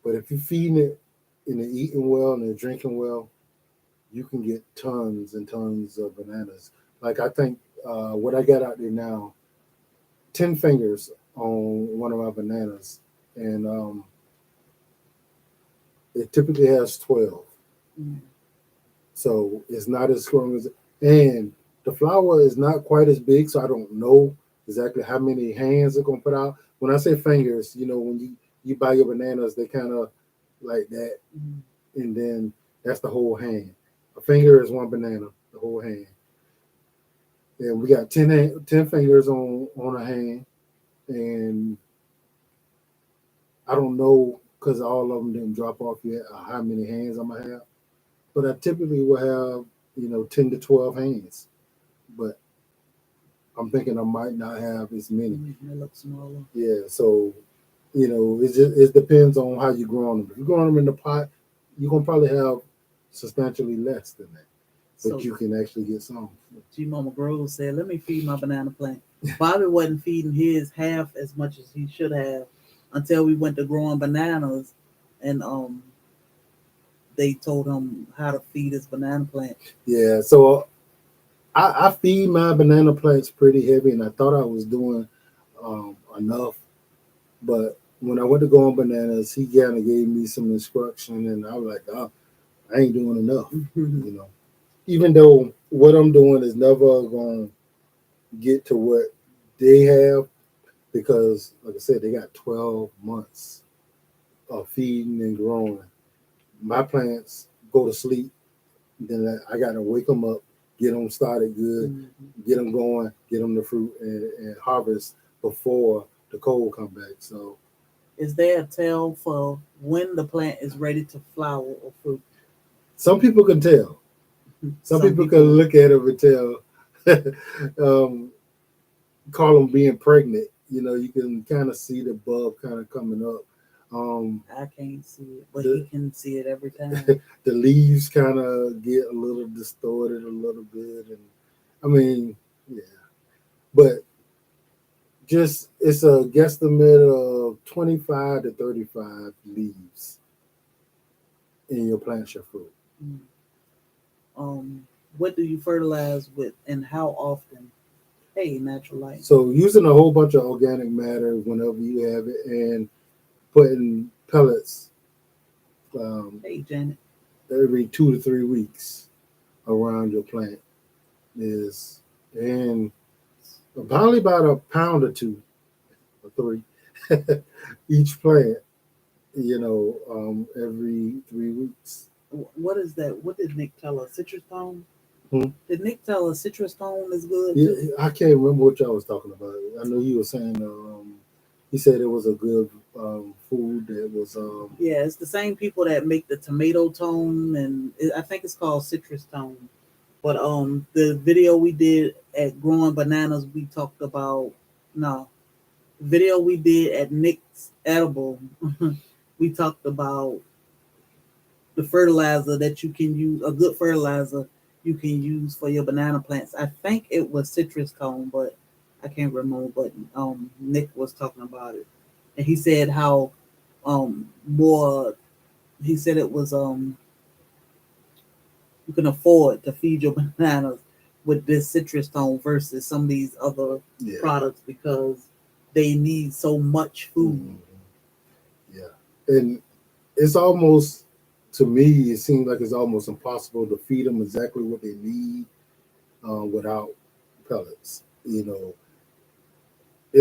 But if you're feeding it and they're eating well and they're drinking well, you can get tons and tons of bananas. Like I think what I got out there now, 10 fingers on one of my bananas, and it typically has 12.
Mm.
So it's not as strong as, and the flower is not quite as big, so I don't know exactly how many hands it's gonna put out. When I say fingers, when you buy your bananas, they kind of like that, and then that's the whole hand. A finger is one banana, the whole hand, and we got 10 fingers on a hand, and I don't know because all of them didn't drop off yet. How many hands I'm gonna have? But I typically will have 10 to 12 hands. But I'm thinking I might not have as many.
They look smaller.
Yeah, so it depends on how you're growing them. If you're growing them in the pot, you're gonna probably have substantially less than that, but
So
you can actually get some.
G Mama Grove said, "Let me feed my banana plant." Bobby wasn't feeding his half as much as he should have until we went to growing bananas, and they told him how to feed his banana plant.
Yeah, so I feed my banana plants pretty heavy, and I thought I was doing enough, but when I went to go on bananas, he kind of gave me some instruction, and I was like, oh, I ain't doing enough, you know. Even though what I'm doing is never going to get to what they have, because, like I said, they got 12 months of feeding and growing. My plants go to sleep, then I got to wake them up, get them started good, get them going, get them the fruit and harvest before the cold come back. So,
is there a tell for when the plant is ready to flower or fruit?
some people can tell. Some people can look at it and tell. Call them being pregnant. You can kind of see the bulb kind of coming up.
I can't see it, but he can see it every time.
The leaves kind of get a little distorted a little bit, and I mean, yeah, but just it's a guesstimate of 25 to 35 leaves in your plant your fruit.
What do you fertilize with, and how often? Hey, natural light.
So using a whole bunch of organic matter whenever you have it, and putting pellets
Hey, Janet.
every 2 to 3 weeks around your plant is, and probably about a pound or two or three each plant, every 3 weeks.
What is that? What did Nick tell us? Citrus tone?
Hmm?
Did Nick tell us citrus tone is good
Yeah,
too?
I can't remember what y'all was talking about. I know he was saying he said it was a good food that was
Yeah, it's the same people that make the tomato tone, and I think it's called citrus tone. But the video we did at growing bananas, we talked about no video we did at Nick's edible. We talked about the fertilizer that you can use, a good fertilizer you can use for your banana plants. I think it was citrus cone, but I can't remember. But Nick was talking about it, and he said how more. He said it was you can afford to feed your bananas with this citrus tone versus some of these other products because they need so much food.
Yeah, and it's almost, to me, it seems like it's almost impossible to feed them exactly what they need without pellets. It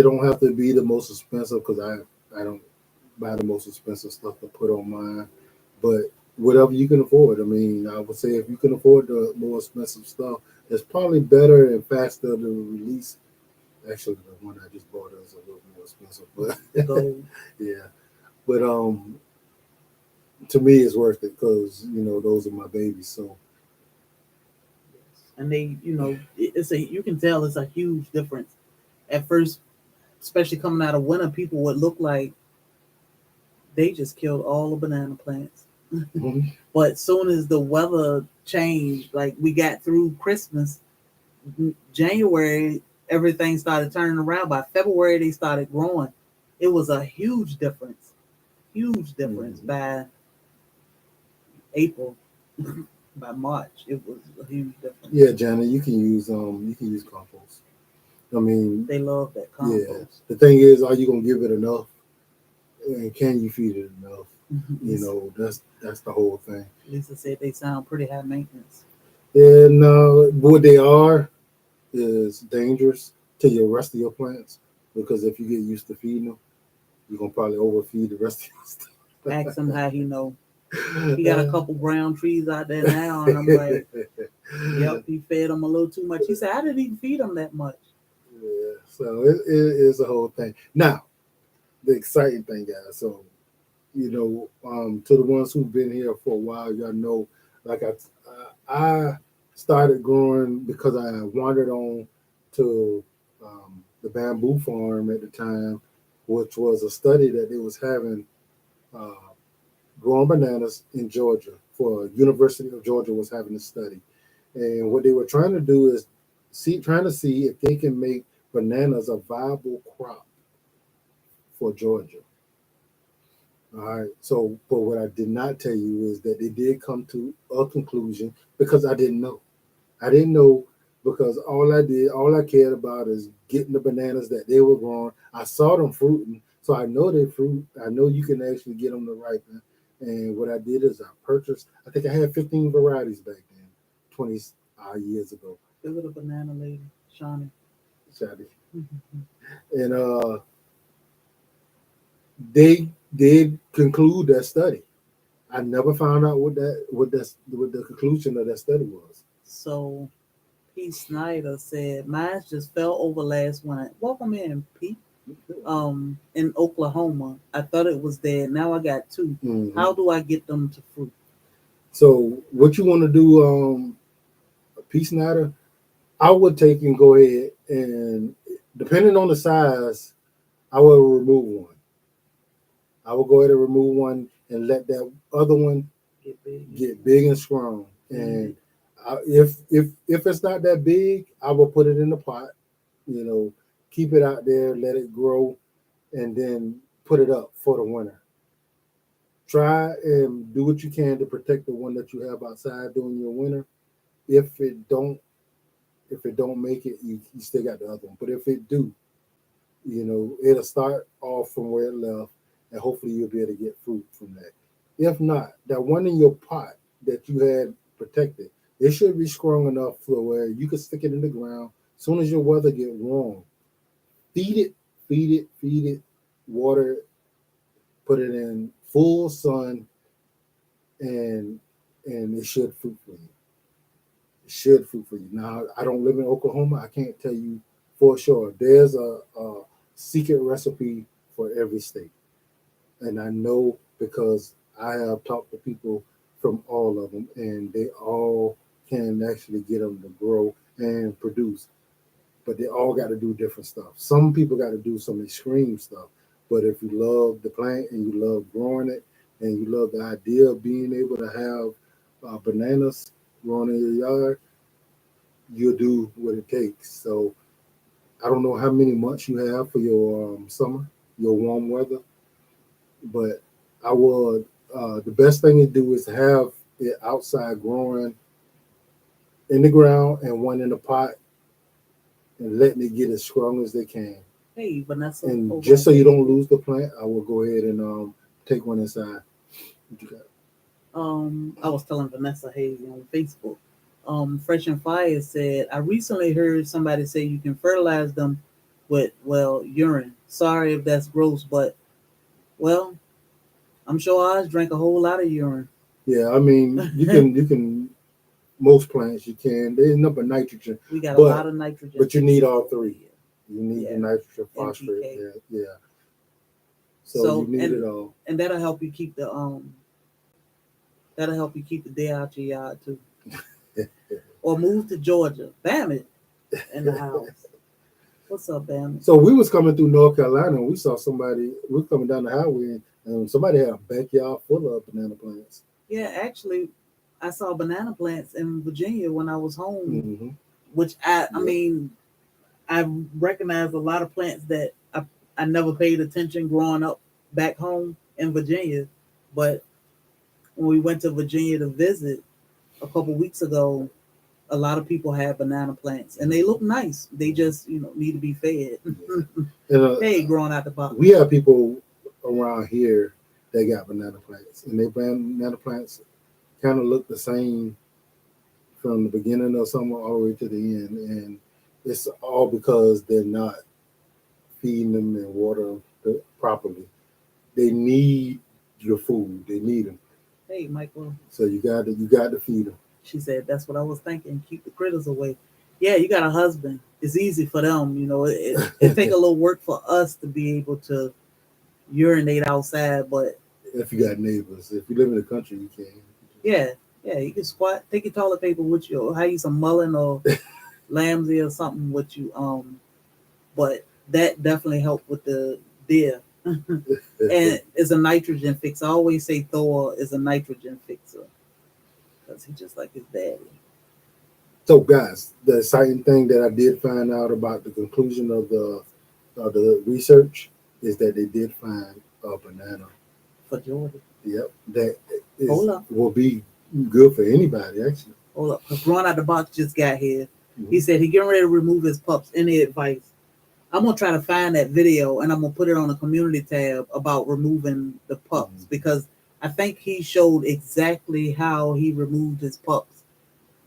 don't have to be the most expensive, because I don't buy the most expensive stuff to put on mine, but whatever you can afford. I mean, I would say if you can afford the more expensive stuff, it's probably better and faster to release. Actually, the one I just bought is a little more expensive, but yeah. But to me, it's worth it because those are my babies. So,
and they, it's you can tell it's a huge difference. At first, especially coming out of winter, people would look like they just killed all the banana plants. But soon as the weather changed, like we got through Christmas, January, everything started turning around. By February, they started growing. It was a huge difference. Huge difference. By April, by March, it was a huge difference.
Yeah, Janet, you can use compost. I mean,
they love that compost.
Yeah. The thing is, are you gonna give it enough? And can you feed it enough? That's the whole thing.
Lisa said they sound pretty high maintenance.
Yeah, no, what they are is dangerous to your rest of your plants, because if you get used to feeding them, you're gonna probably overfeed the rest of your stuff.
Ask him how he know. He got a couple brown trees out there now, and I'm like, yep, he fed them a little too much. He said, I didn't even feed them that much.
Yeah, so it is a whole thing. Now, the exciting thing, guys. So To the ones who've been here for a while, y'all know, like I started growing because I wandered on to the bamboo farm at the time, which was a study that they was having uh, growing bananas in Georgia. For University of Georgia was having a study, and what they were trying to do is trying to see if they can make bananas a viable crop for Georgia. All right. So, but what I did not tell you is that they did come to a conclusion because I didn't know. I didn't know because all I cared about is getting the bananas that they were growing. I saw them fruiting, so I know they fruit. I know you can actually get them to ripen. And what I did is I purchased. I think I had 15 varieties back then, 20 years ago.
Look at the banana lady, Shawnee.
Shadi. And they did conclude that study. I never found out what the conclusion of that study was.
So Pete Snyder said, mine just fell over last winter. Welcome in, Pete. In Oklahoma. I thought it was dead. Now I got two.
Mhm.
How do I get them to fruit?
So what you want to do, Pea Snyder, I would take and go ahead and depending on the size, I will remove one. I will go ahead and remove one and let that other one get big and strong. And if it's not that big, I will put it in the pot. You know, keep it out there, let it grow, and then put it up for the winter. Try and do what you can to protect the one that you have outside during your winter. If it don't if it don't make it, you still got the other one. But if it do, it'll start off from where it left, and hopefully you'll be able to get fruit from that. If not, that one in your pot that you had protected, it should be strong enough for where you can stick it in the ground. As soon as your weather get warm, feed it, feed it, water it, put it in full sun, and it should fruit for you. It should fruit for you. Now, I don't live in Oklahoma. I can't tell you for sure. There's a secret recipe for every state. And I know because I have talked to people from all of them, and they all can actually get them to grow and produce. But they all got to do different stuff. Some people got to do some extreme stuff. But if you love the plant and you love growing it, and you love the idea of being able to have bananas growing in your yard, you'll do what it takes. So I don't know how many months you have for your summer, your warm weather, but I would. The best thing to do is have it outside growing in the ground and one in the pot and letting it get as strong as they can.
Hey, Vanessa.
And just so you don't lose the plant, I will go ahead and take one inside. What you got?
I was telling Vanessa Hayes on Facebook. Fresh and Fire said, I recently heard somebody say you can fertilize them with, well, urine. Sorry if that's gross, but, well, I'm sure ours drank a whole lot of urine.
Yeah, I mean, you can, most plants you can. There's number nitrogen.
We got a lot of nitrogen.
But you need all three. You need the nitrogen, phosphorus. Yeah. So you need it all.
And that'll help you keep the day out your yard too. Or move to Georgia. Bam it in the house. What's up, Bam?
So we was coming through North Carolina and we saw somebody, we were coming down the highway and somebody had a backyard full of banana plants.
Yeah, actually I saw banana plants in Virginia when I was home, which I mean, I recognized a lot of plants that I never paid attention growing up back home in Virginia. But when we went to Virginia to visit a couple weeks ago, a lot of people have banana plants and they look nice. They just, need to be fed. Hey, growing out the box.
We have people around here that got banana plants and they banana plants kind of look the same from the beginning of summer all the way to the end. And it's all because they're not feeding them and water them properly. They need your food. They need them.
Hey, Michael.
So you got to feed them.
She said, that's what I was thinking. Keep the critters away. Yeah, you got a husband. It's easy for them. It take a little work for us to be able to urinate outside, but
If you got neighbors. If you live in the country, you can.
Yeah, you can squat. Take your toilet paper with you, or have you some mullein or lambsy or something with you. But that definitely helped with the deer. And it's a nitrogen fixer. I always say Thor is a nitrogen fixer because he's just like his daddy.
So, guys, the exciting thing that I did find out about the conclusion of the research is that they did find a banana.
For Georgia.
Yep, that
Hold up.
will be good for anybody, actually.
Hold up. Because Ron out the box just got here.
Mm-hmm.
He said he getting ready to remove his pups. Any advice? I'm gonna try to find that video and I'm gonna put it on the community tab about removing the pups because I think he showed exactly how he removed his pups.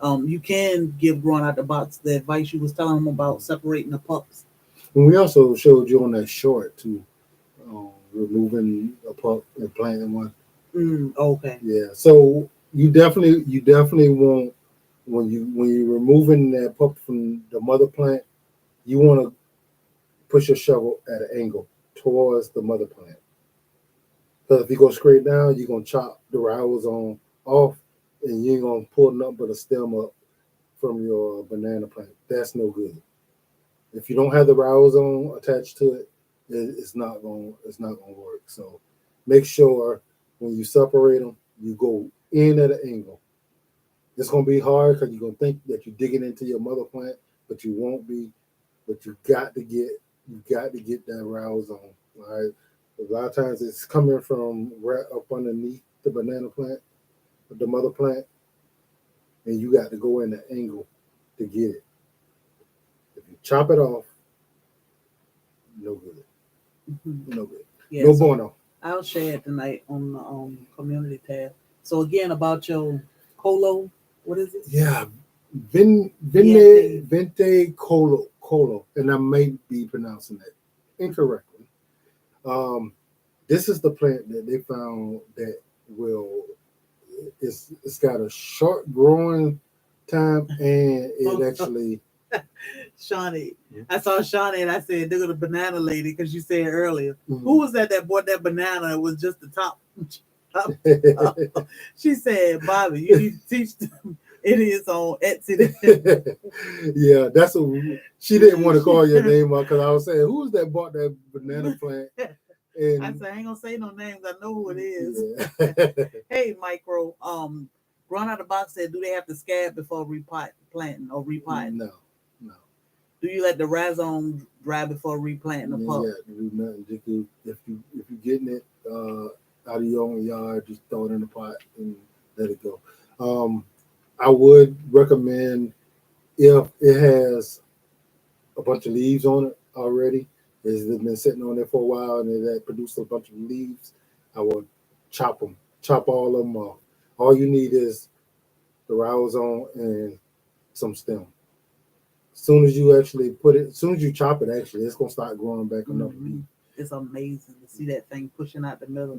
You can give Ron out the box the advice you was telling him about separating the pups.
And we also showed you on that short too, removing a pup and planting one.
Okay.
Yeah. So you definitely want when you're removing that pup from the mother plant, you want to push your shovel at an angle towards the mother plant. Because if you go straight down, you're gonna chop the rhizomes off, and you ain't gonna pull nothing but a stem up from your banana plant. That's no good. If you don't have the rhizome attached to it, it's not gonna work. So make sure when you separate them, you go in at an angle. It's gonna be hard because you're gonna think that you're digging into your mother plant, but you won't be. But you got to get that rhizome. All right. A lot of times it's coming from right up underneath the banana plant, the mother plant, and you got to go in the angle to get it. If you chop it off, no good. No good.
Yeah,
no bueno.
I'll share it tonight on the community tab. So again, about your colo, what is it?
Yeah, Vente colo, and I may be pronouncing that incorrectly. This is the plant that they found that it's got a short growing time, and it actually.
Shawnee, I saw Shawnee and I said, "Look at the banana lady," because you said earlier, who was that bought that banana? It was just the top. She said, "Bobby, you need to teach them idiots on Etsy."
Yeah, that's what she didn't want to call your name out because I was saying, "Who's that bought that banana plant?" And
I said, "I ain't gonna say no names. I know who it is." Yeah. Hey, Micro, Run Out of the Box said, "Do they have to scab before replanting or repotting?"
No.
Do you let the rhizome dry before replanting the pup?
Yeah, do nothing. Just if you're getting it out of your own yard, just throw it in the pot and let it go. I would recommend if it has a bunch of leaves on it already, it's been sitting on there for a while and it had produced a bunch of leaves, I would chop all of them off. All you need is the rhizome and some stem. As soon as you chop it, actually, it's gonna start growing back another leaf.
It's amazing to see that thing pushing out the middle.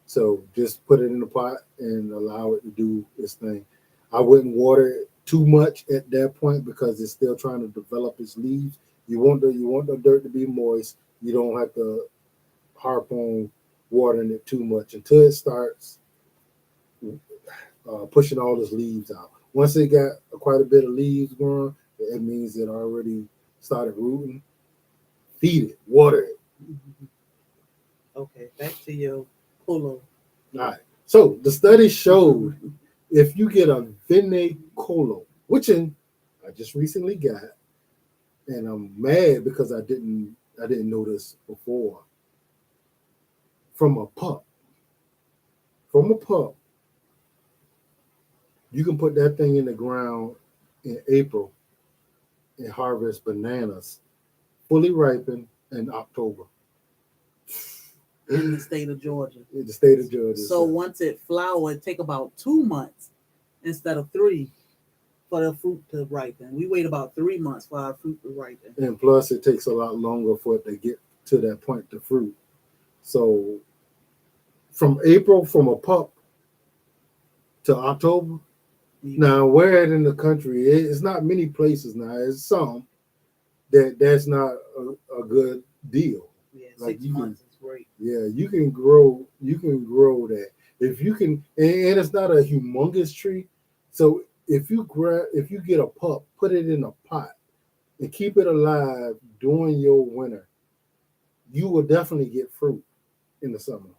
So just put it in the pot and allow it to do its thing. I wouldn't water it too much at that point because it's still trying to develop its leaves. You want the dirt to be moist. You don't have to harp on watering it too much until it starts pushing all its leaves out. Once it got quite a bit of leaves growing, it means it already started rooting. Feed it, water it.
Okay, back to your colo.
All right. So the study showed if you get a Vene colo, which I just recently got, and I'm mad because I didn't know this before. From a pup, you can put that thing in the ground in April and harvest bananas fully ripened in October.
In the state of Georgia.
In the state of Georgia.
So once it flowers, it take about 2 months instead of 3 for the fruit to ripen. We wait about 3 months for our fruit to ripen.
And plus, it takes a lot longer for it to get to that point to fruit. So from April, from a pup to October. Now, where in the country, it's not many places now. It's some that's not a good deal.
Yeah, like 6 months is great.
Yeah, you can grow that. If you can, and it's not a humongous tree. So if you get a pup, put it in a pot and keep it alive during your winter, you will definitely get fruit in the summer.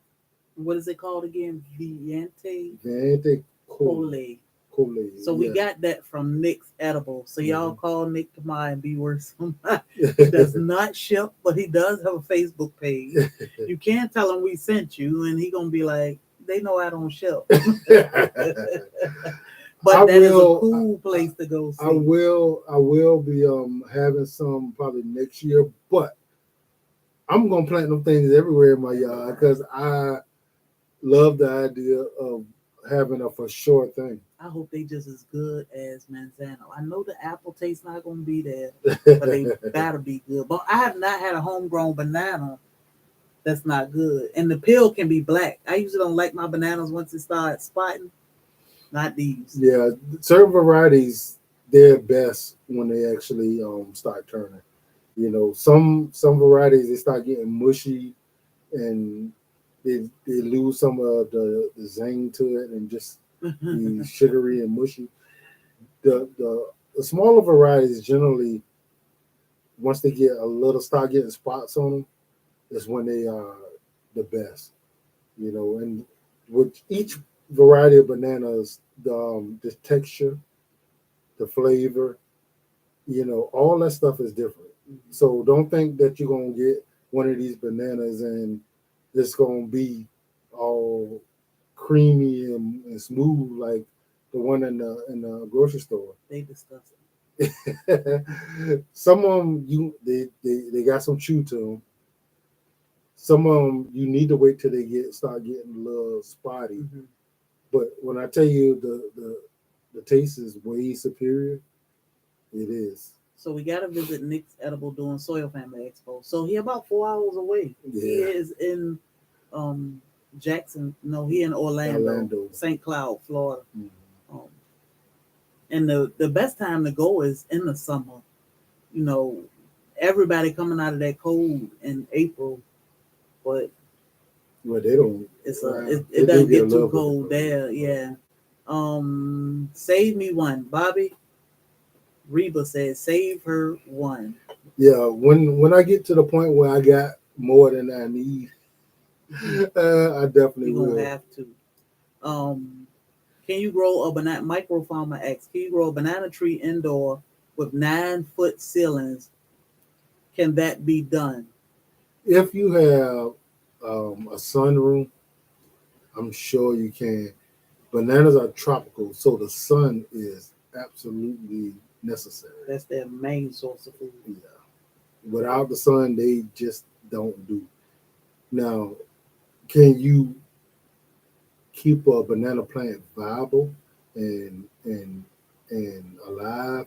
What is it called again? Viente
Vente
Cole.
Cole,
So we
yeah.
got that from Nick's Edible. So y'all
Mhm.
call Nick tomorrow and be worth somebody. He does not ship, but he does have a Facebook page. You can't tell him we sent you, and he gonna be like, they know I don't ship.
I
But that is a
will.
cool place to go see.
I will be having some probably next year, but I'm gonna plant them things everywhere in my yard because I love the idea of having a for sure thing.
I hope they just as good as Manzano. I know the apple taste not gonna be there, but they better be good. But I have not had a homegrown banana that's not good. And the peel can be black. I usually don't like my bananas once it starts spotting. Not these.
Yeah, certain varieties they're best when they actually start turning. You know, some varieties they start getting mushy and they lose some of the zing to it and just be sugary and mushy. The smaller varieties generally once they get a little start getting spots on them is when they are the best. You know, and with each variety of bananas, the texture, the flavor, you know, all that stuff is different. So don't think that you're gonna get one of these bananas and it's gonna be all creamy and smooth like the one in the grocery store.
They disgusting.
Some of them they got some chew to them. Some of them you need to wait till they start getting a little spotty.
Mm-hmm.
But when I tell you the taste is way superior, it is.
So we gotta visit Nick's Edible doing SoilFamily Expo. So he about 4 hours away.
Yeah.
He is in um Jackson. No, he in Orlando. St. Cloud, Florida.
Mm-hmm.
And the best time to go is in the summer. You know, everybody coming out of that cold in April, but
Well, they don't.
it doesn't get too cold there. Yeah. Save me one, Bobby. Reba says, save her one.
Yeah, when I get to the point where I got more than I need, I definitely
You're
will.
gonna have to. Can you grow a banana? Micro Farmer X. Can you grow a banana tree indoor with 9-foot ceilings? Can that be done?
If you have a sunroom, I'm sure you can. Bananas are tropical, so the sun is absolutely necessary.
That's their main source of food.
Yeah. Without the sun, they just don't do. Now, can you keep a banana plant viable and alive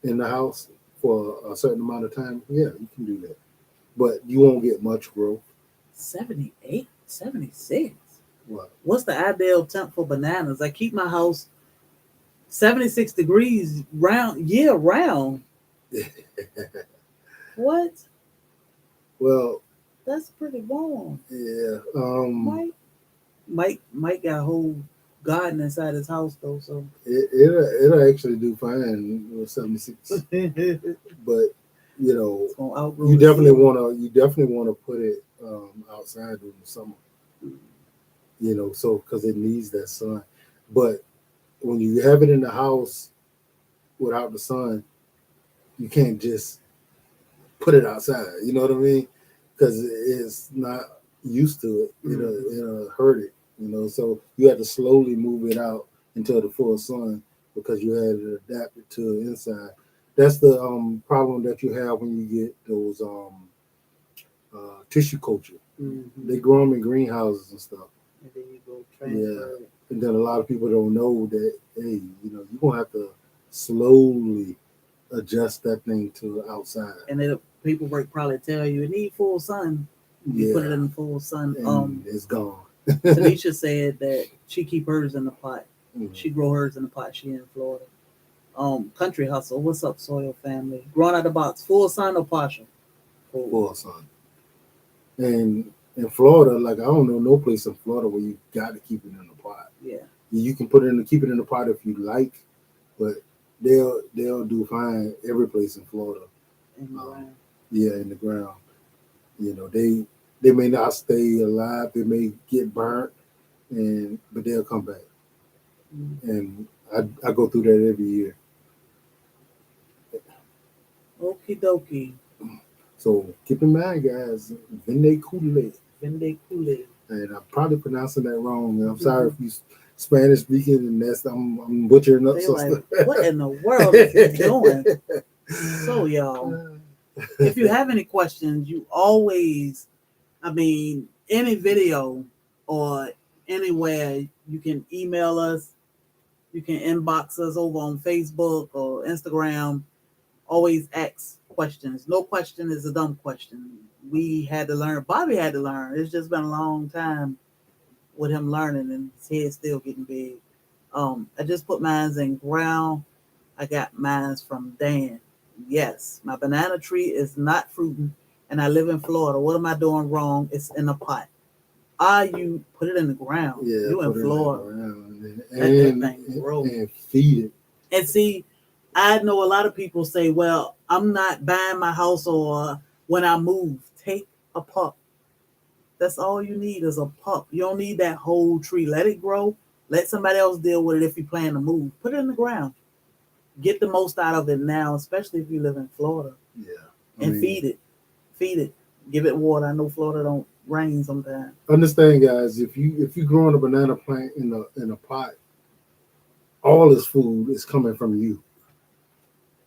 in the house for a certain amount of time? Yeah, you can do that. But you won't get much growth.
78, 76.
What?
What's the ideal temp for bananas? I keep my house 76 degrees year round. What?
Well,
that's pretty warm.
Yeah.
Mike got a whole garden inside his house though, so
it'll actually do fine with 76. But you know, you definitely wanna put it outside during the summer. You know, so because it needs that sun. But when you have it in the house without the sun, you can't just put it outside. You know what I mean? Because it's not used to it. It'll hurt it. You know, so you have to slowly move it out into the full sun because you had to adapt it to the inside. That's the problem that you have when you get those tissue culture. Mm-hmm. They grow them in greenhouses and stuff.
And then you go transfer it.
And then a lot of people don't know that, hey, you know, you're gonna have to slowly adjust that thing to outside.
And the paperwork probably tell you it need full sun. You put it in the full sun.
And it's gone.
Tanisha said that she keep hers in the pot. Mm-hmm. She grow hers in the pot. She in Florida. Country Hustle. What's up, Soil Family? Growing out the box. Full sun or partial?
Full sun. And in Florida, like I don't know no place in Florida where you got to keep it in the pot.
Yeah.
You can keep it in the pot if you like, but they'll do fine every place in Florida.
In the
Um,
ground.
yeah, in the ground. They may not stay alive. They may get burnt, but they'll come back.
Mm.
And I go through that every year.
Okie dokie.
So keep in mind, guys, Vende Kool-Aid.
Vende Kool-Aid.
And I'm probably pronouncing that wrong. And I'm sorry if you Spanish speaking, and I'm butchering up
They
some
like,
stuff.
what in the world is he doing? So, y'all, if you have any questions, you always, any video or anywhere, you can email us. You can inbox us over on Facebook or Instagram. Always ask questions. No question is a dumb question. We had to learn. Bobby had to learn. It's just been a long time with him learning, and his head's still getting big. I just put mines in ground. I got mines from Dan. Yes, my banana tree is not fruiting, and I live in Florida. What am I doing wrong? It's in a pot. You put it in the ground.
Yeah,
You in
put it in the
Florida.
ground
Let that thing grow.
and feed it.
And see, I know a lot of people say, well, I'm not buying my house or when I move, take a pup. That's all you need is a pup. You don't need that whole tree. Let it grow. Let somebody else deal with it if you plan to move. Put it in the ground. Get the most out of it now, especially if you live in Florida.
Yeah,
And feed it. Feed it. Give it water. I know Florida don't rain sometimes.
Understand, guys, if you growing a banana plant in a pot, all this food is coming from you.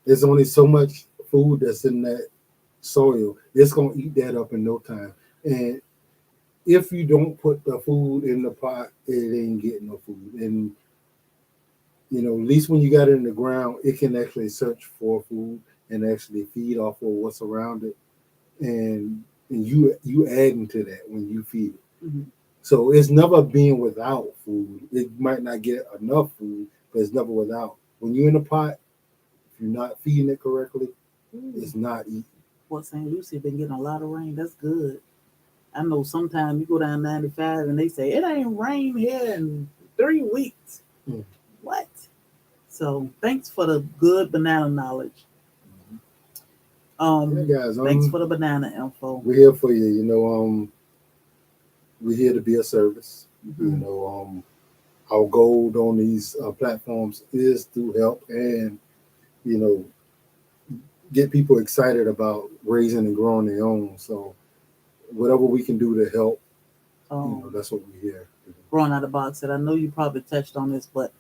There's only so much food that's in that soil. It's gonna eat that up in no time. And if you don't put the food in the pot, it ain't getting no food. And at least when you got it in the ground, it can actually search for food and actually feed off of what's around it. And you adding to that when you feed it.
Mm-hmm.
So it's never being without food. It might not get enough food, but it's never without. When you're in a pot, if you're not feeding it correctly, it's not eating.
Well, St. Lucie been getting a lot of rain. That's good. I know sometimes you go down 95 and they say it ain't rained here in 3 weeks.
Mm.
What? So thanks for the good banana knowledge.
Yeah, guys,
Thanks for the banana info.
We're here for you. We're here to be a service.
Mm-hmm.
Our goal on these platforms is to help and get people excited about raising and growing their own. So whatever we can do to help, that's what we're here.
Growing out of the box, and I know you probably touched on this, but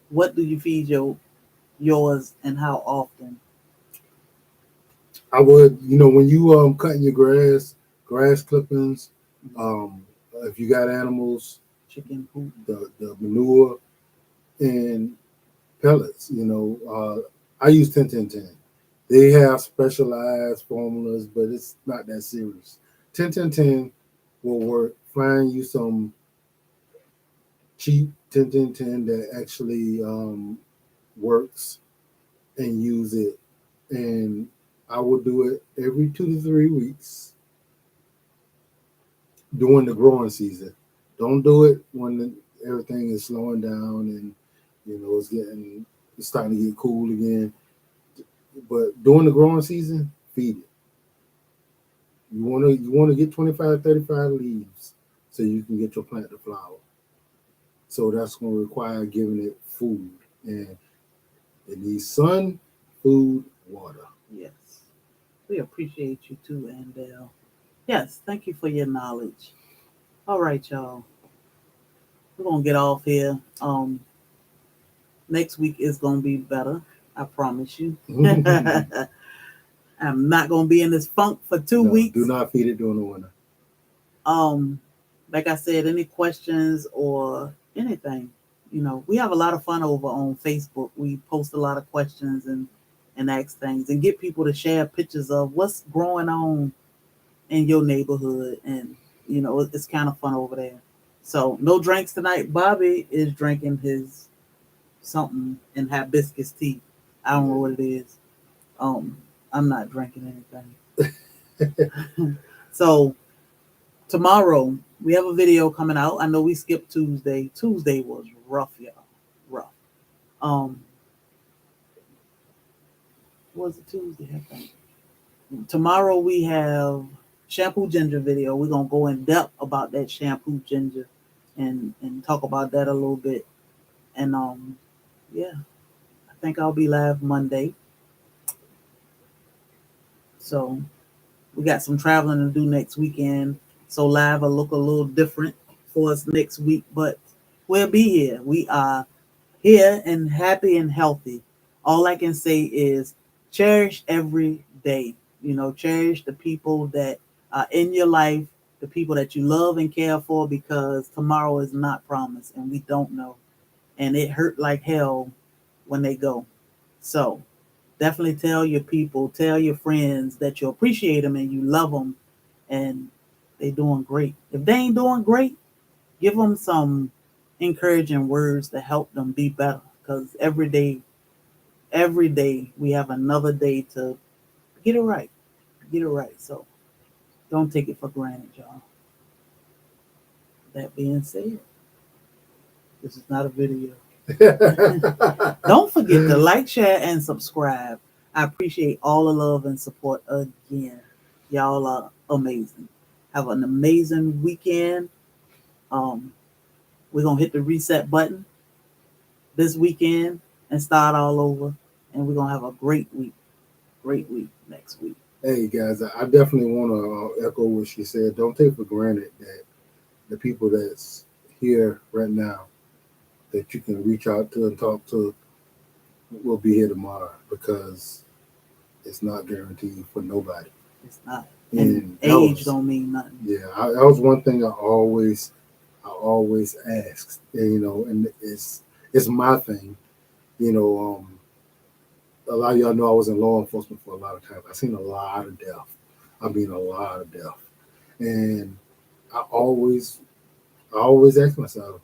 what do you feed yours and how often?
I would, when you cutting your grass clippings, if you got animals,
Chicken poop,
the manure and pellets. I use 10-10-10. They have specialized formulas, but it's not that serious. 10-10-10 will work. Find you some cheap 10-10-10 that actually works and use it. And I will do it every 2 to 3 weeks during the growing season. Don't do it when everything is slowing down and it's starting to get cool again. But during the growing season, feed it. You wanna get 25, 35 leaves so you can get your plant to flower. So that's gonna require giving it food. And it needs sun, food, water.
Yes. We appreciate you too, Andel. Yes, thank you for your knowledge. All right, y'all. We're gonna get off here. Next week is gonna be better. I promise you. I'm not gonna be in this funk for 2 weeks.
Do not feed it during the winter.
Like I said, any questions or anything, we have a lot of fun over on Facebook. We post a lot of questions and ask things and get people to share pictures of what's growing on in your neighborhood. And, it's kind of fun over there. So no drinks tonight. Bobby is drinking his something in hibiscus tea. I don't know what it is. I'm not drinking anything. So tomorrow we have a video coming out. I know we skipped Tuesday. Tuesday was rough, y'all. Rough. Um, was it Tuesday? I think. Tomorrow we have shampoo ginger video. We're gonna go in depth about that shampoo ginger and talk about that a little bit. And yeah, I think I'll be live Monday. So we got some traveling to do next weekend. So live will look a little different for us next week, but we'll be here. We are here and happy and healthy. All I can say is cherish every day. You know, cherish the people that are in your life, the people that you love and care for, because tomorrow is not promised and we don't know. And it hurt like hell when they go. So definitely tell your people, tell your friends that you appreciate them and you love them and they doing great. If they ain't doing great, give them some encouraging words to help them be better. Because every day we have another day to get it right. Get it right. So don't take it for granted, y'all. That being said, this is not a video. Don't forget to like, share, and subscribe. I appreciate all the love and support again. Y'all are amazing. Have an amazing weekend. Um, we're gonna hit the reset button this weekend and start all over. And we're gonna have a great week. Great week next week.
Hey guys, I definitely want to echo what she said. Don't take for granted that the people that's here right now that you can reach out to and talk to will be here tomorrow, because it's not guaranteed for nobody.
It's not.
And
age don't mean nothing.
Yeah, that was one thing I always asked. And it's my thing. A lot of y'all know I was in law enforcement for a lot of time. I've seen a lot of death. I mean, a lot of death. And I always ask myself,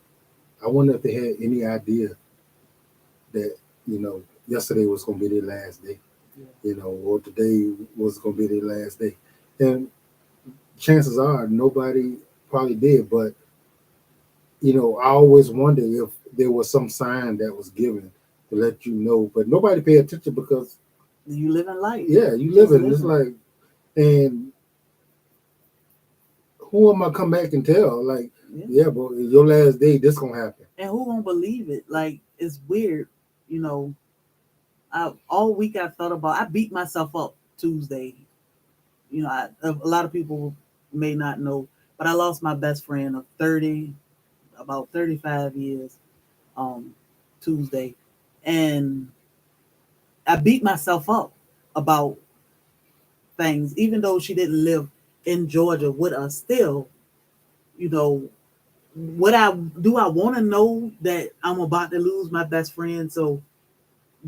I wonder if they had any idea that, yesterday was going to be their last day, or today was going to be their last day. And chances are nobody probably did, but, I always wonder if there was some sign that was given to let you know, but nobody paid attention because
you live in life.
Yeah, you live in. It's like, and who am I come back and tell? Like, yeah, but your last day, this gonna happen.
And who gonna believe it? Like, it's weird, all week I thought about. I beat myself up Tuesday. A lot of people may not know, but I lost my best friend of about 35 years, Tuesday, and I beat myself up about things, even though she didn't live in Georgia with us. Still, what I want to know that I'm about to lose my best friend. So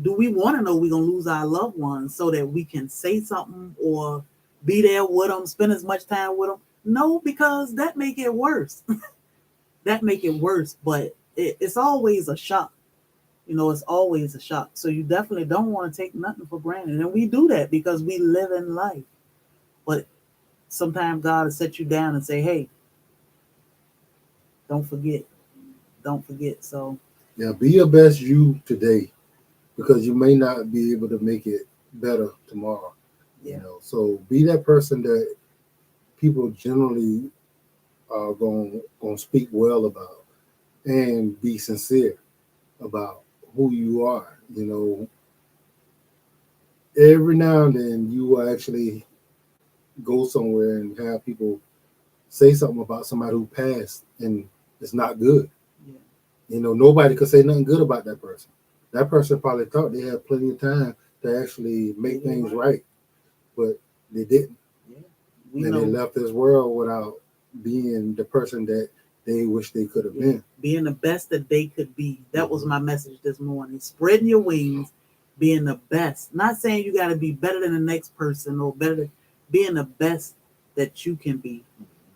do we want to know we're going to lose our loved ones so that we can say something or be there with them, spend as much time with them? No, because that make it worse. That make it worse, but it's always a shock. It's always a shock. So you definitely don't want to take nothing for granted. And we do that because we live in life. But sometimes God will set you down and say, hey, don't forget. Don't forget. So
yeah, be your best you today, because you may not be able to make it better tomorrow.
Yeah.
So be that person that people generally are going to speak well about, and be sincere about who you are. Every now and then you will actually go somewhere and have people say something about somebody who passed, and it's not good. Yeah. Nobody could say nothing good about that person. That person probably thought they had plenty of time to actually make things right, but they didn't. Yeah. And they left this world without being the person that they wish they could have been.
Being the best that they could be. That was my message this morning. Spreading your wings, being the best. Not saying you got to be better than the next person or being the best that you can be.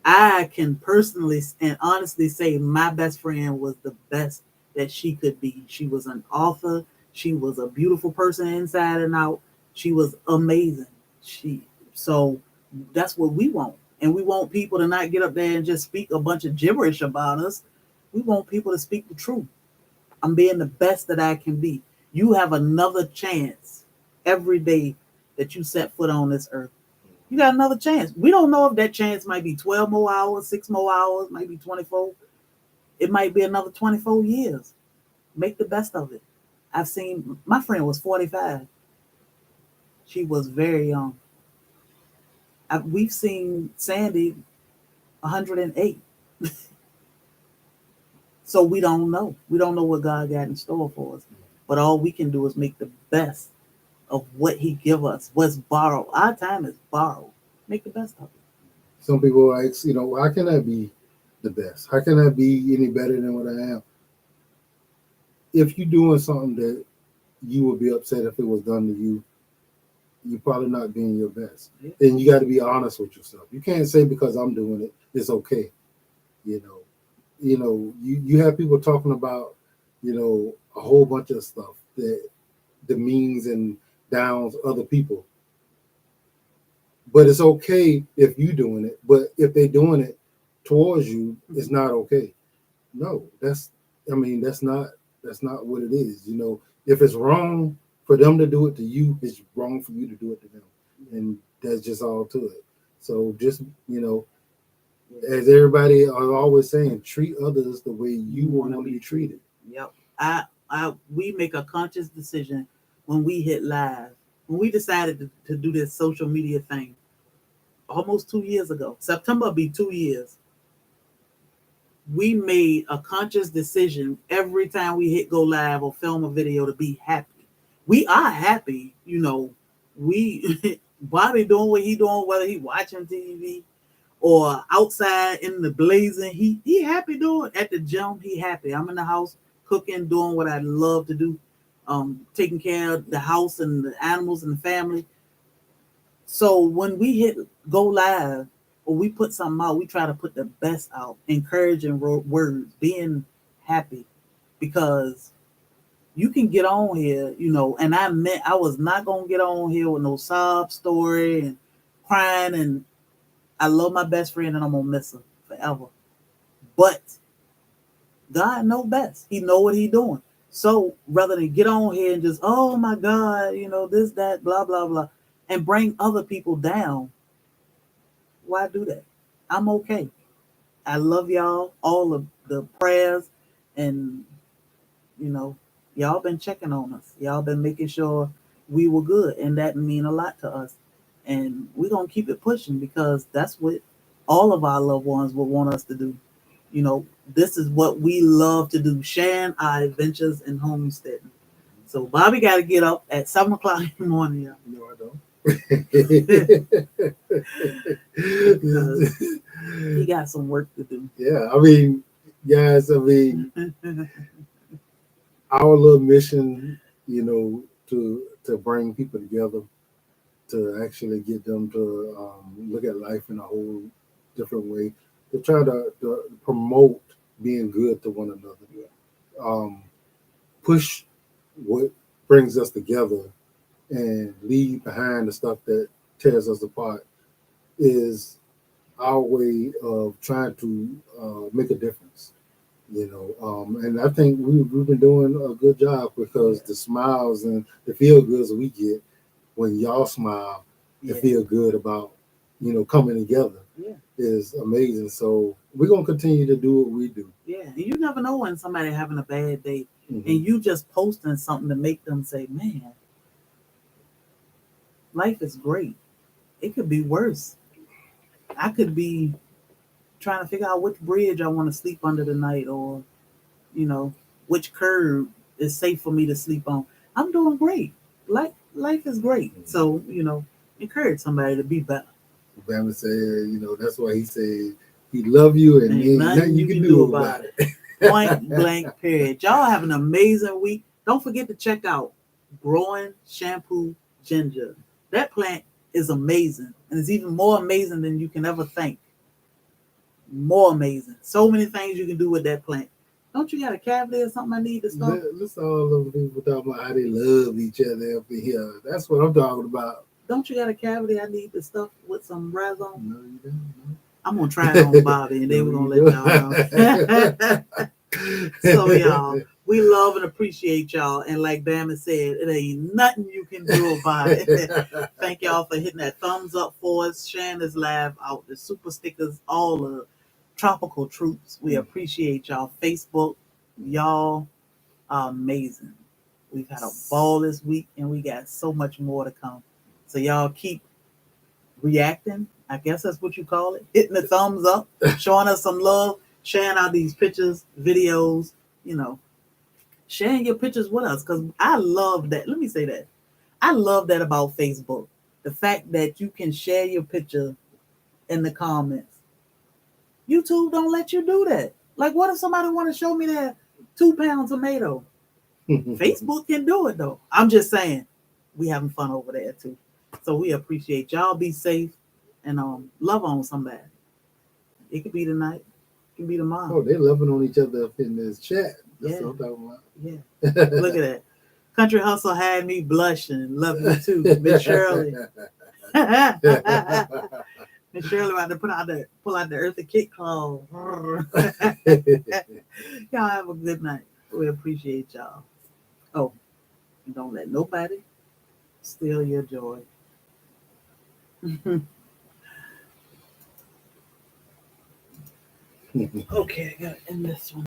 I can personally and honestly say my best friend was the best that she could be. She was an author. She was a beautiful person inside and out. She was amazing. So that's what we want. And we want people to not get up there and just speak a bunch of gibberish about us. We want people to speak the truth. I'm being the best that I can be. You have another chance every day that you set foot on this earth. You got another chance. We don't know if that chance might be 12 more hours, 6 more hours, might be 24. It might be another 24 years. Make the best of it. I've seen, my friend was 45. She was very young. We've seen Sandy 108. So we don't know. We don't know what God got in store for us. But all we can do is make the best of what he give us. What's borrowed. Our time is borrowed. Make the best of it.
Some people ask, how can I be the best? How can I be any better than what I am? If you're doing something that you would be upset if it was done to you, you're probably not being your best. Yeah. And you got to be honest with yourself. You can't say because I'm doing it, it's okay. You have people talking about, a whole bunch of stuff that demeans and downs other people. But it's okay if you're doing it. But if they're doing it towards you, it's not okay. No, that's not what it is. If it's wrong for them to do it to you, it's wrong for you to do it to them. And that's just all to it. So just, as everybody is always saying, treat others the way you want to be treated.
Yep. We make a conscious decision when we hit live. When we decided to do this social media thing almost 2 years ago, September will be 2 years. We made a conscious decision every time we hit go live or film a video to be happy. We are happy, we Bobby doing what he doing, whether he watching TV or outside in the blazing, he happy doing. At the gym, he happy. I'm in the house cooking, doing what I love to do, taking care of the house and the animals and the family. So when we hit go live or we put something out, we try to put the best out, encouraging words, being happy, because you can get on here, and I was not gonna get on here with no sob story and crying, and I love my best friend and I'm gonna miss her forever. But God knows best. He know what he doing. So rather than get on here and just, oh my God, this, that, blah, blah, blah, and bring other people down, why do that? I'm okay. I love y'all, all of the prayers, and y'all been checking on us. Y'all been making sure we were good, and that mean a lot to us. And we're going to keep it pushing because that's what all of our loved ones would want us to do. This is what we love to do, sharing our adventures in homesteading. So Bobby got to get up at 7 o'clock in the morning. Y'all.
No, I don't.
He got some work to do.
Yeah, guys, our little mission, to bring people together, to actually get them to look at life in a whole different way, to try to promote being good to one another, push what brings us together and leave behind the stuff that tears us apart, is our way of trying to make a difference. And I think we've been doing a good job, because the smiles and the feel goods we get when y'all smile and feel good about, coming together is amazing. So we're going to continue to do what we do.
Yeah. And you never know when somebody having a bad day, and you just posting something to make them say, man, life is great. It could be worse. I could be trying to figure out which bridge I want to sleep under tonight, or, which curb is safe for me to sleep on. I'm doing great. Life is great. So, encourage somebody to be better.
Bama said, that's why he said he love you and ain't nothing you can do about it.
Point blank period. Y'all have an amazing week. Don't forget to check out Growing Shampoo Ginger. That plant is amazing, and it's even more amazing than you can ever think. More amazing. So many things you can do with that plant. Don't you got a cavity or something I need to start?
Listen, all those people talking about how they love each other up in here. That's what I'm talking about.
Don't you got a cavity I need to stuff with some rhizome?
No, you don't.
I'm gonna try it on Bobby, and then we're gonna let y'all know. So y'all, we love and appreciate y'all, and like Bama said, it ain't nothing you can do about it. Thank y'all for hitting that thumbs up for us, sharing this live out, the super stickers, all the tropical troops. We appreciate y'all. Facebook, y'all are amazing. We've had a ball this week, and we got so much more to come. So y'all keep reacting. I guess that's what you call it. Hitting the thumbs up, showing us some love, sharing out these pictures, videos, sharing your pictures with us. Because I love that. Let me say that. I love that about Facebook. The fact that you can share your picture in the comments. YouTube don't let you do that. Like, what if somebody want to show me that 2-pound tomato? Facebook can do it though. I'm just saying, we having fun over there too. So we appreciate y'all. Be safe and love on somebody. It could be tonight, it can be tomorrow.
Oh, they're loving on each other up in this chat. That's
Yeah.
what I'm talking about.
Yeah. Look at that. Country Hustle had me blushing. Love you too, Miss Shirley. Miss Shirley about to pull out the Eartha Kitt claw. Y'all have a good night. We appreciate y'all. Oh, and don't let nobody steal your joy. Okay, I got to end this one.